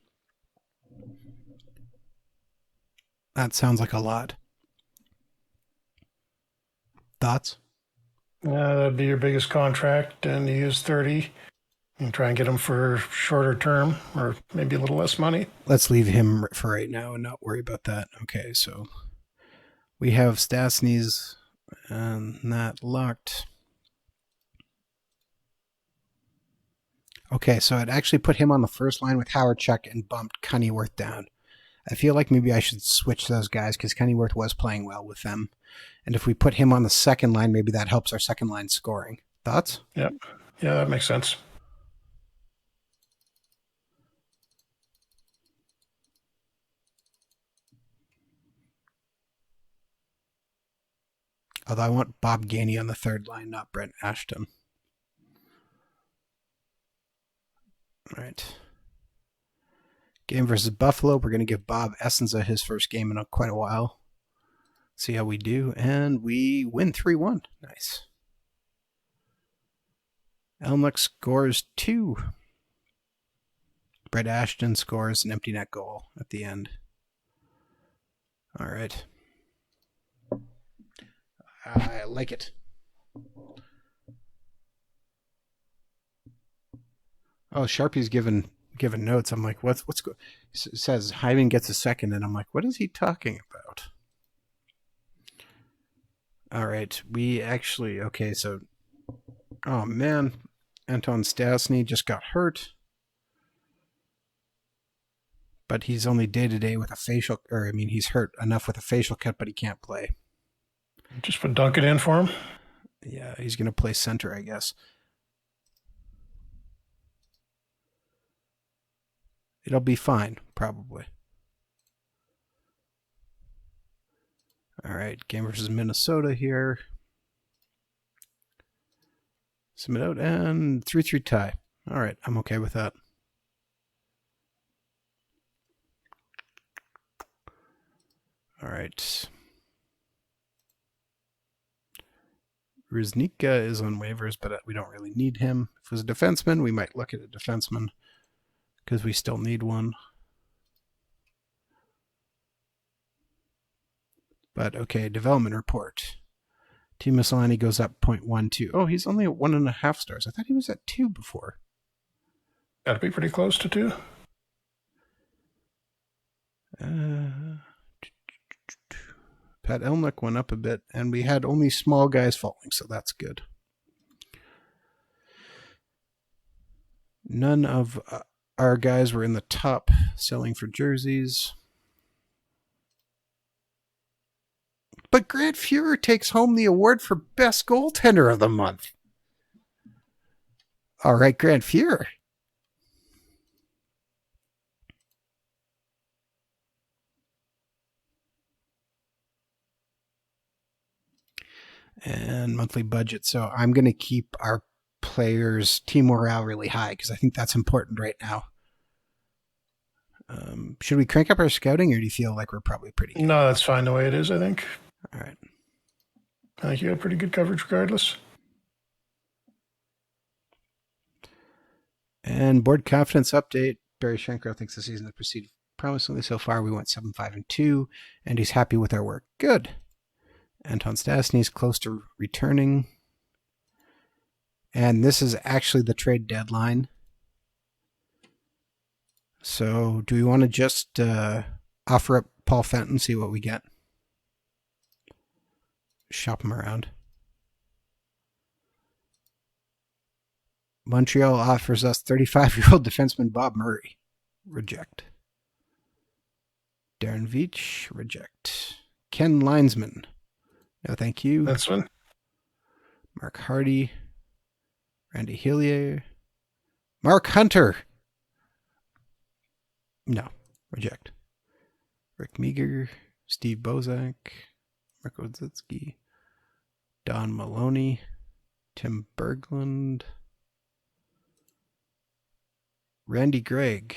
A: That sounds like a lot. Thoughts?
B: That'd be your biggest contract, and you use 30. And try and get him for shorter term, or maybe a little less money.
A: Let's leave him for right now and not worry about that. Okay, so we have Stastny's and that locked. Okay, so I'd actually put him on the first line with Howard Chuck and bumped Cunnyworth down. I feel like maybe I should switch those guys because Cunnyworth was playing well with them. And if we put him on the second line, maybe that helps our second line scoring. Thoughts?
B: Yep. Yeah, that makes sense.
A: Although I want Bob Gainey on the third line, not Brent Ashton. All right. Game versus Buffalo. We're going to give Bob Essenza his first game in quite a while. See how we do. And we win 3-1. Nice. Elmuck scores 2. Brett Ashton scores an empty net goal at the end. All right. I like it. Oh, Sharpie's given notes. I'm like, what's going? It says Hyman gets a second, and I'm like, what is he talking about? All right, we actually so. Oh man, Anton Stastny just got hurt, but he's only day-to-day with a facial, he's hurt enough with a facial cut, but he can't play.
B: Just put Duncan in for him.
A: Yeah, he's going to play center, I guess. It'll be fine, probably. All right, game versus Minnesota here. Submit out and 3-3 tie. All right, I'm okay with that. All right. Riznika is on waivers, but we don't really need him. If it was a defenseman, we might look at a defenseman because we still need one. But okay, development report. Team Miscellany goes up 0.12. Oh, he's only at 1.5 stars. I thought he was at 2 before.
B: Got to be pretty close to 2.
A: Pat Elnuck went up a bit, and we had only small guys falling, so that's good. None of our guys were in the top selling for jerseys. But Grant Fuhrer takes home the award for best goaltender of the month. All right, Grant Fuhrer. And monthly budget. So I'm going to keep our players' team morale really high because I think that's important right now. Should we crank up our scouting, or do you feel like we're probably pretty good?
B: No, that's fine the way it is, I think.
A: All right.
B: I think you have pretty good coverage regardless.
A: And board confidence update. Barry Shankar thinks the season has proceeded promisingly so far. We went 7-5-2, and he's happy with our work. Good. Anton Stastny is close to returning. And this is actually the trade deadline. So do we want to just offer up Paul Fenton, see what we get? Shop him around. Montreal offers us 35-year-old defenseman Bob Murray. Reject. Darren Veach. Reject. Ken Linesman. No, thank you.
B: That's one.
A: Mark Hardy. Randy Hillier. Mark Hunter. No. Reject. Rick Meager. Steve Bozak. Mark Odzitsky. Don Maloney. Tim Berglund. Randy Gregg.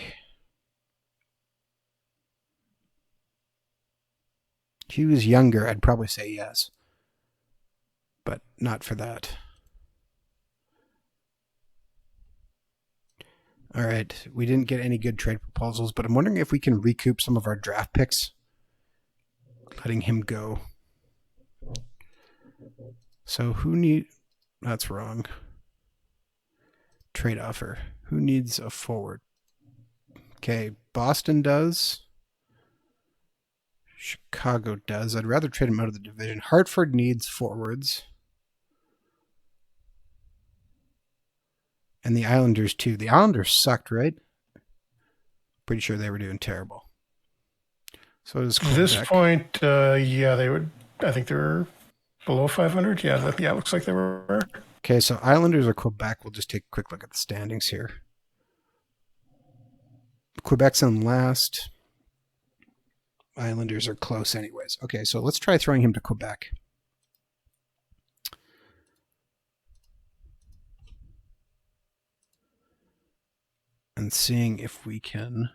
A: If he was younger, I'd probably say yes. But not for that. All right. We didn't get any good trade proposals, but I'm wondering if we can recoup some of our draft picks, letting him go. So that's wrong. Trade offer. Who needs a forward? Okay, Boston does. Chicago does. I'd rather trade him out of the division. Hartford needs forwards. And the Islanders, too. The Islanders sucked, right? Pretty sure they were doing terrible. So does Quebec.
B: At this point, yeah, they would. I think they were below 500. Yeah, it looks like they were.
A: Okay, so Islanders or Quebec. We'll just take a quick look at the standings here. Quebec's in last. Islanders are close anyways. Okay, so let's try throwing him to Quebec. And seeing if we can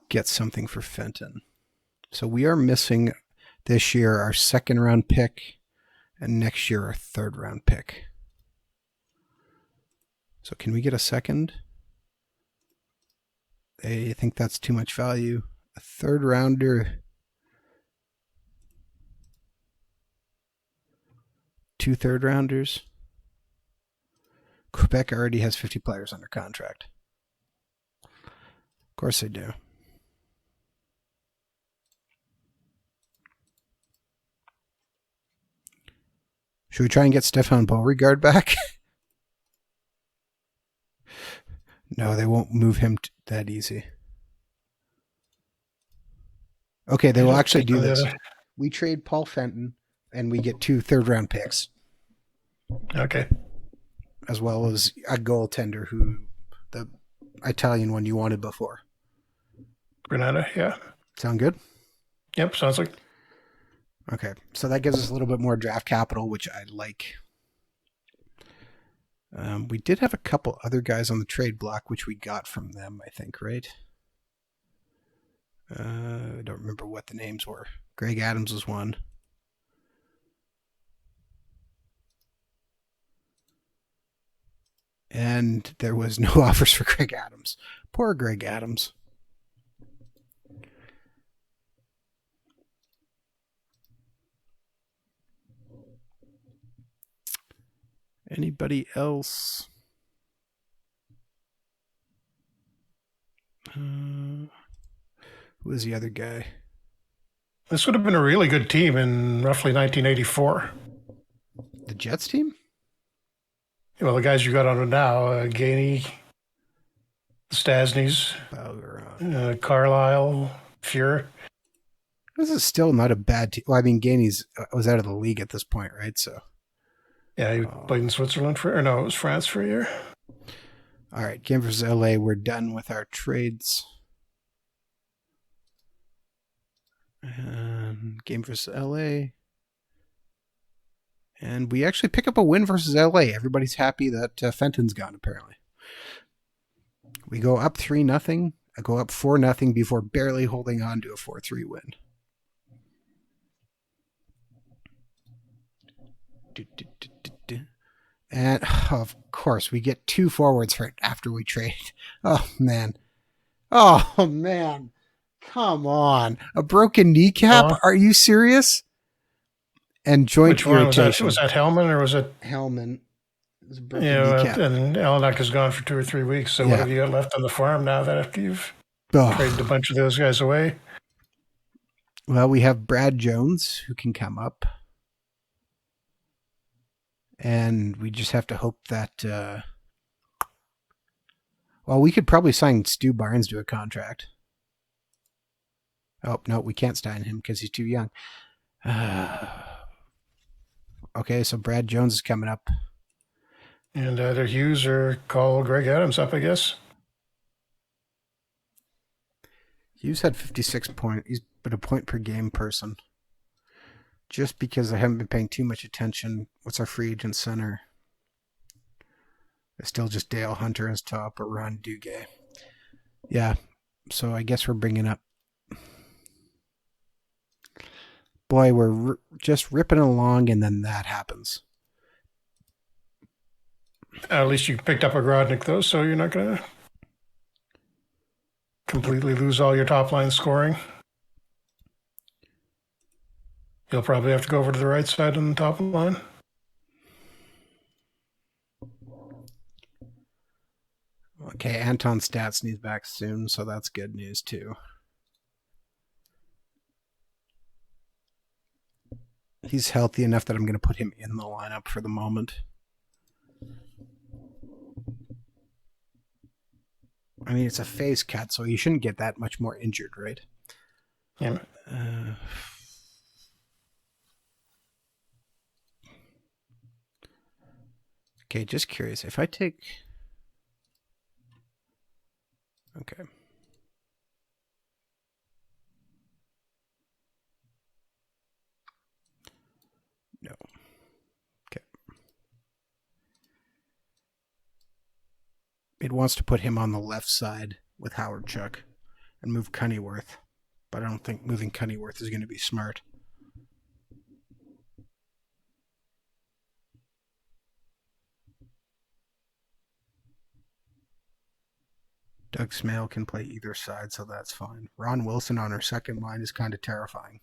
A: get something for Fenton. So we are missing This year, our second round pick, and next year, our third round pick. So, can we get a second? They think that's too much value. A third rounder, 2 third rounders. Quebec already has 50 players under contract. Of course they do. Should we try and get Stefan Beauregard back? No, they won't move him that easy. Okay, they will actually do this. We trade Paul Fenton, and we get 2 third-round picks.
B: Okay.
A: As well as a goaltender who, the Italian one you wanted before.
B: Granada, yeah.
A: Sound good?
B: Yep, sounds like.
A: Okay, so that gives us a little bit more draft capital, which I like. We did have a couple other guys on the trade block, which we got from them, I think, right? I don't remember what the names were. Greg Adams was one. And there was no offers for Greg Adams. Poor Greg Adams. Anybody else? Who was the other guy?
B: This would have been a really good team in roughly 1984.
A: The Jets team?
B: Well, the guys you got on it now, Gainey, Stasny's, Carlisle, Fuhrer.
A: This is still not a bad team. Well, I mean, Gainey's was out of the league at this point, right? So,
B: yeah, he played in Switzerland it was France for a year.
A: All right, game versus LA. We're done with our trades. Game versus LA. And we actually pick up a win versus LA. Everybody's happy that Fenton's gone, apparently. We go up 3-0. I go up 4-0 before barely holding on to a 4-3 win. And, of course, we get 2 forwards for it after we trade. Oh, man. Oh, man. Come on. A broken kneecap? Are you serious? And joint irritation.
B: Was that Hellman or was it?
A: Hellman. It was a broken kneecap.
B: And Elenak is gone for 2 or 3 weeks. So what have you got left on the farm now that after you've traded a bunch of those guys away?
A: Well, we have Brad Jones who can come up. And we just have to hope that... well, we could probably sign Stu Barnes to a contract. Oh, no, we can't sign him because he's too young. Okay, so Brad Jones is coming up.
B: And either Hughes or call Greg Adams up, I guess.
A: Hughes had 56 points. He's been a point per game person. Just because I haven't been paying too much attention. What's our free agent center? It's still just Dale Hunter as top or Ron Duguay. Yeah, so I guess we're bringing up... Boy, we're just ripping along, and then that happens.
B: At least you picked up a Grodnik, though, so you're not going to completely lose all your top-line scoring. You'll probably have to go over to the right side on the top line.
A: Okay, Anton Stastny's back soon, so that's good news, too. He's healthy enough that I'm going to put him in the lineup for the moment. I mean, it's a phase cut, so you shouldn't get that much more injured, right?
B: Yeah.
A: Okay, just curious. If I take... Okay. No. Okay. It wants to put him on the left side with Howard Chuck and move Cunnyworth. But I don't think moving Cunnyworth is going to be smart. Doug Smale can play either side, so that's fine. Ron Wilson on our second line is kind of terrifying.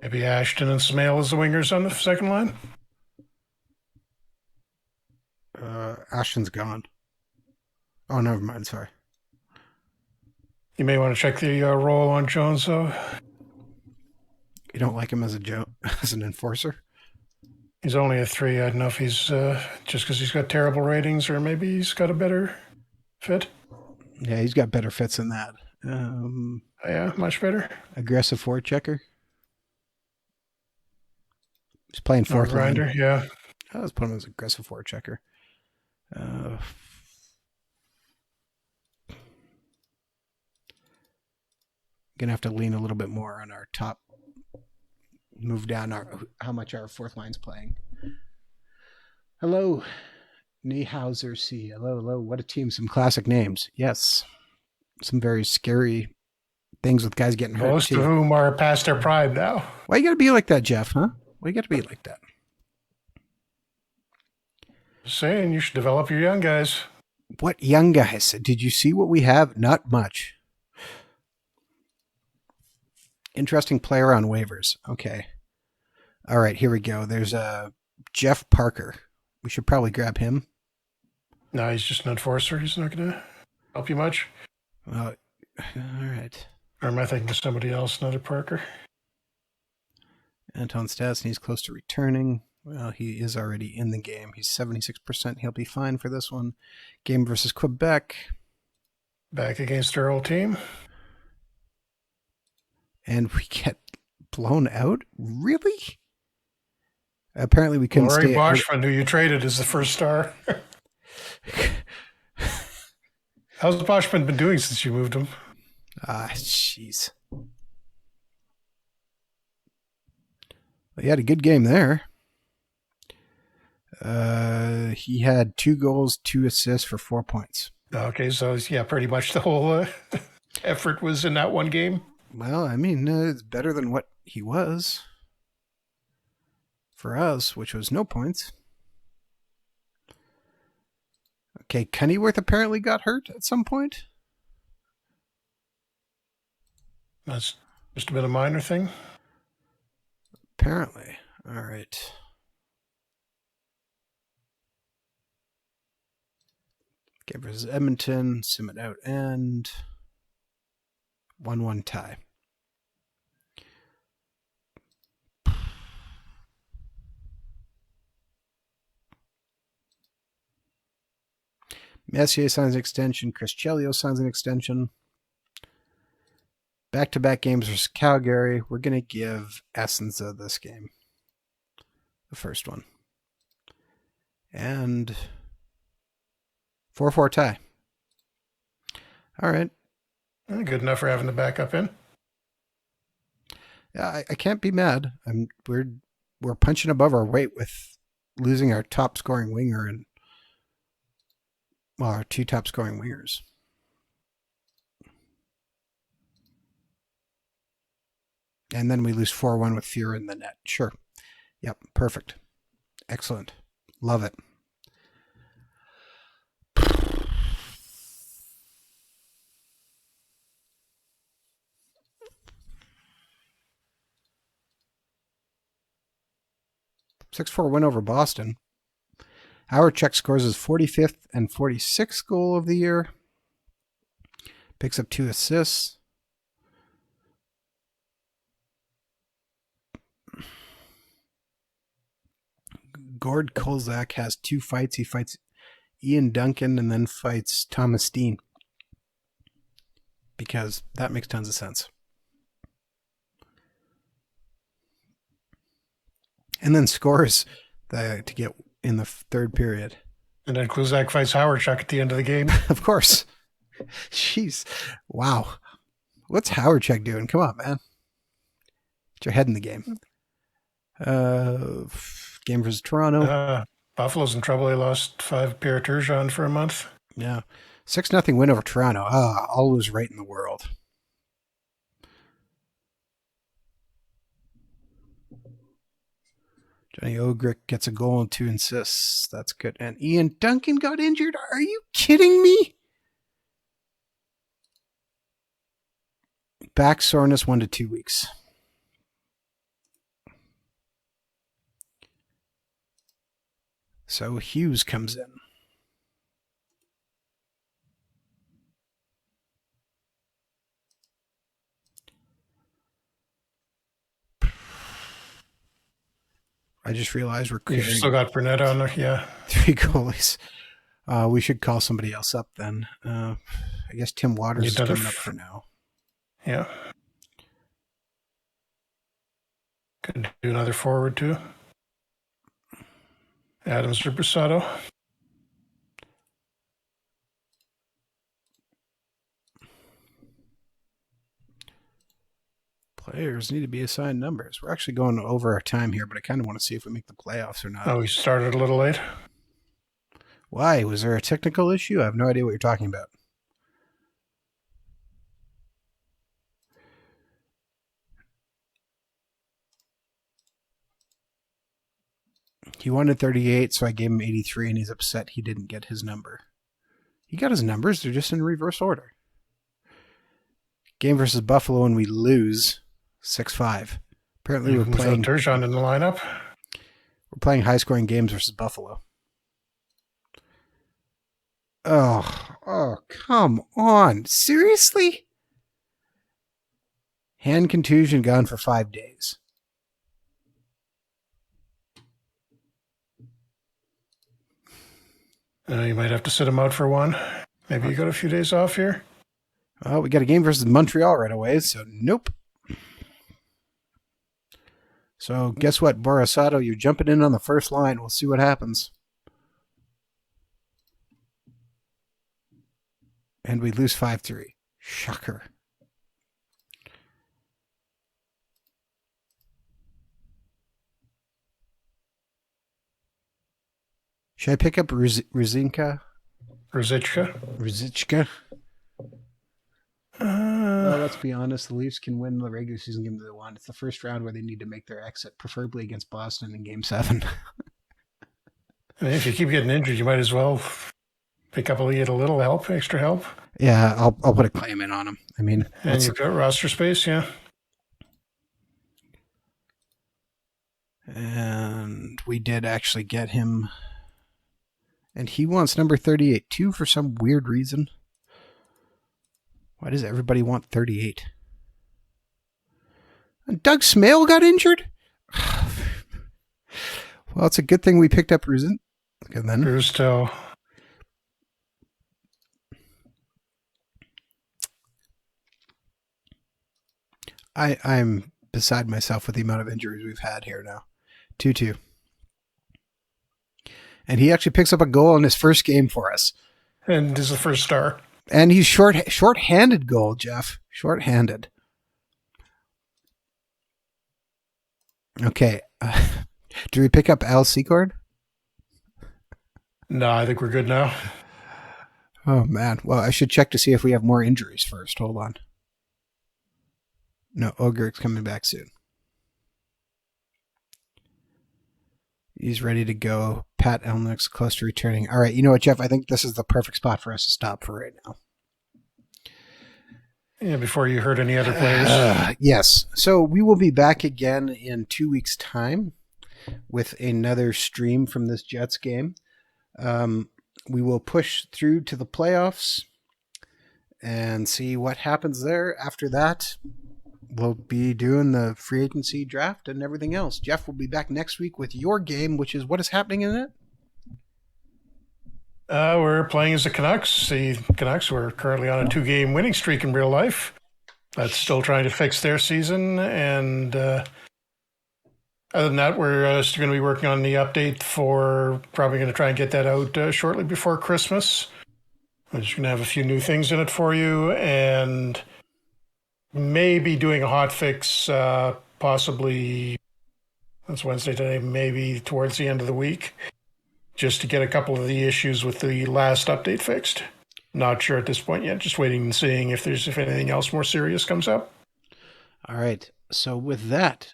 B: Maybe Ashton and Smale as the wingers on the second line.
A: Ashton's gone. Oh, never mind. Sorry.
B: You may want to check the roll on Jones, though.
A: You don't like him as as an enforcer?
B: He's only a 3. I don't know if he's just because he's got terrible ratings, or maybe he's got a better fit.
A: Yeah, he's got better fits than that.
B: Yeah, much better.
A: Aggressive forechecker. He's playing fourth
B: grinder,
A: line.
B: Yeah.
A: I was putting him as aggressive forechecker. Gonna have to lean a little bit more on our top. Move down how much our fourth line's playing. Hello, Niehauser C. Hello. What a team! Some classic names. Yes, some very scary things with guys getting hurt.
B: Most of whom are past their prime now.
A: Why you gotta be like that, Jeff? Huh? Why you gotta be like that?
B: Just saying, you should develop your young guys.
A: What young guys? Did you see what we have? Not much. Interesting player on waivers. Okay. All right, here we go. There's Jeff Parker. We should probably grab him.
B: No, he's just an enforcer. He's not going to help you much.
A: All right.
B: Or am I thinking of somebody else, another Parker?
A: Anton Stastny, he's close to returning. Well, he is already in the game. He's 76%. He'll be fine for this one. Game versus Quebec.
B: Back against our old team.
A: And we get blown out? Really? Apparently we couldn't stay.
B: Boschman, who you traded, is the first star. How's Boschman been doing since you moved him?
A: Jeez. He had a good game there. He had 2 goals, 2 assists for 4 points.
B: Okay, so yeah, pretty much the whole effort was in that one game.
A: Well, I mean, it's better than what he was for us, which was no points. Okay, Kennyworth apparently got hurt at some point.
B: That's just a bit of a minor thing.
A: Apparently. All right. Okay, versus Edmonton, sim it out, and 1-1 tie. Messier signs an extension. Chris Chelios signs an extension. Back-to-back games versus Calgary. We're going to give Essenza this game. The first one. And 4-4 tie. All right.
B: Good enough for having the backup in.
A: Yeah, I can't be mad. We're punching above our weight with losing our top scoring winger and our 2 top scoring wingers. And then we lose 4-1 with Fuhrer in the net. Sure. Yep. Perfect. Excellent. Love it. (6-4) win over Boston. Howard Check scores his 45th and 46th goal of the year. Picks up 2 assists. Gord Kolzak has 2 fights. He fights Ian Duncan and then fights Thomas Steen. Because that makes tons of sense. And then scores to get in the 3rd period.
B: And then Kluzak fights Howard Chuck at the end of the game.
A: Of course. Jeez. Wow. What's Howard Chuck doing? Come on, man. Get your head in the game. Game versus Toronto.
B: Buffalo's in trouble. They lost 5 Pierre Turgeon for a month.
A: Yeah. 6-0 win over Toronto. Always right in the world. Johnny Ogrick gets a goal and 2 assists. That's good. And Ian Duncan got injured. Are you kidding me? Back soreness 1 to 2 weeks. So Hughes comes in. I just realized we're
B: You've still got Burnett on there, yeah.
A: 3 goalies. We should call somebody else up then. I guess Tim Waters is coming up for now.
B: Yeah. Could do another forward too. Adams or Brussato.
A: Players need to be assigned numbers. We're actually going over our time here, but I kind of want to see if we make the playoffs or not.
B: Oh, we started a little late.
A: Why? Was there a technical issue? I have no idea what you're talking about. He wanted 38, so I gave him 83, and he's upset he didn't get his number. He got his numbers. They're just in reverse order. Game versus Buffalo, and we lose 6-5. Apparently, we're playing
B: Turgeon in the lineup.
A: We're playing high-scoring games versus Buffalo. Oh, come on. Seriously? Hand contusion gone for 5 days.
B: You might have to sit him out for one. Maybe you got a few days off here.
A: Well, we got a game versus Montreal right away, so nope. So guess what, Borisato, you're jumping in on the first line. We'll see what happens. And we lose 5-3. Shocker. Should I pick up Ruzicka? Well, let's be honest. The Leafs can win the regular season game they want. It's the first round where they need to make their exit, preferably against Boston in Game 7.
B: I mean, if you keep getting injured, you might as well pick up a little help, extra help.
A: Yeah, I'll put a claim in on him. I mean,
B: and you've got roster space, yeah.
A: And we did actually get him. And he wants number 38 too for some weird reason. Why does everybody want 38? And Doug Smale got injured? Well, it's a good thing we picked up Rusto. I'm beside myself with the amount of injuries we've had here now. 2-2. And he actually picks up a goal in his first game for us.
B: And is the first star.
A: And he's short-handed goal, Jeff. Short-handed. Okay. Do we pick up Al Secord?
B: No, I think we're good now.
A: Oh, man. Well, I should check to see if we have more injuries first. Hold on. No, Ogrick's coming back soon. He's ready to go. Pat Elnick's close to returning. All right, you know what, Jeff? I think this is the perfect spot for us to stop for right now.
B: Yeah, before you hurt any other players.
A: Yes. So we will be back again in 2 weeks' time with another stream from this Jets game. We will push through to the playoffs and see what happens there. After that, we'll be doing the free agency draft and everything else. Jeff will be back next week with your game, which is what is happening in it?
B: We're playing as the Canucks. The Canucks were currently on a 2-game winning streak in real life. That's still trying to fix their season. And other than that, we're still going to be working on the update for probably going to try and get that out shortly before Christmas. We're just going to have a few new things in it for you. And maybe doing a hot fix, possibly, that's Wednesday today, maybe towards the end of the week, just to get a couple of the issues with the last update fixed. Not sure at this point yet, just waiting and seeing if anything else more serious comes up.
A: All right. So with that,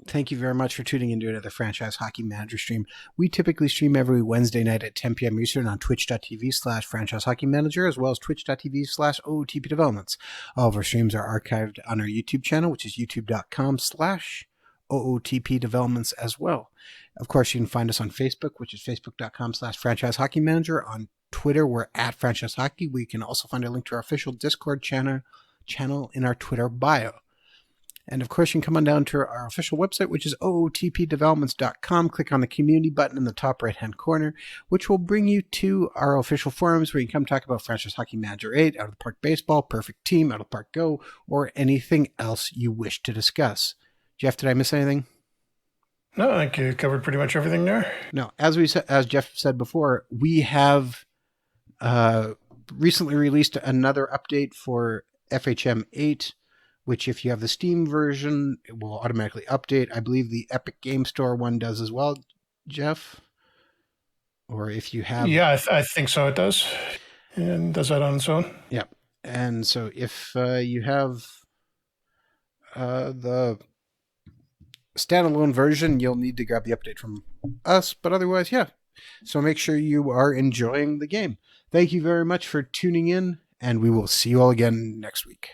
A: Thank you very much for tuning into another Franchise Hockey Manager stream. We typically stream every Wednesday night at 10 p.m. Eastern on twitch.tv/Franchise Hockey Manager, as well as twitch.tv/OOTP Developments. All of our streams are archived on our YouTube channel, which is youtube.com/OOTP Developments as well. Of course, you can find us on Facebook, which is facebook.com/Franchise Hockey Manager. On Twitter, we're at Franchise Hockey. We can also find a link to our official Discord channel in our Twitter bio. And of course, you can come on down to our official website, which is ootpdevelopments.com. Click on the community button in the top right-hand corner, which will bring you to our official forums where you can come talk about Franchise Hockey Manager 8, Out of the Park Baseball, Perfect Team, Out of the Park Go, or anything else you wish to discuss. Jeff, did I miss anything?
B: No, I think you covered pretty much everything there.
A: No, as Jeff said before, we have recently released another update for FHM 8, which if you have the Steam version, it will automatically update. I believe the Epic Game Store one does as well, Jeff. Or if you have...
B: Yeah, I think so, it does. And does that on its own.
A: Yeah. And so if you have the standalone version, you'll need to grab the update from us. But otherwise, yeah. So make sure you are enjoying the game. Thank you very much for tuning in, and we will see you all again next week.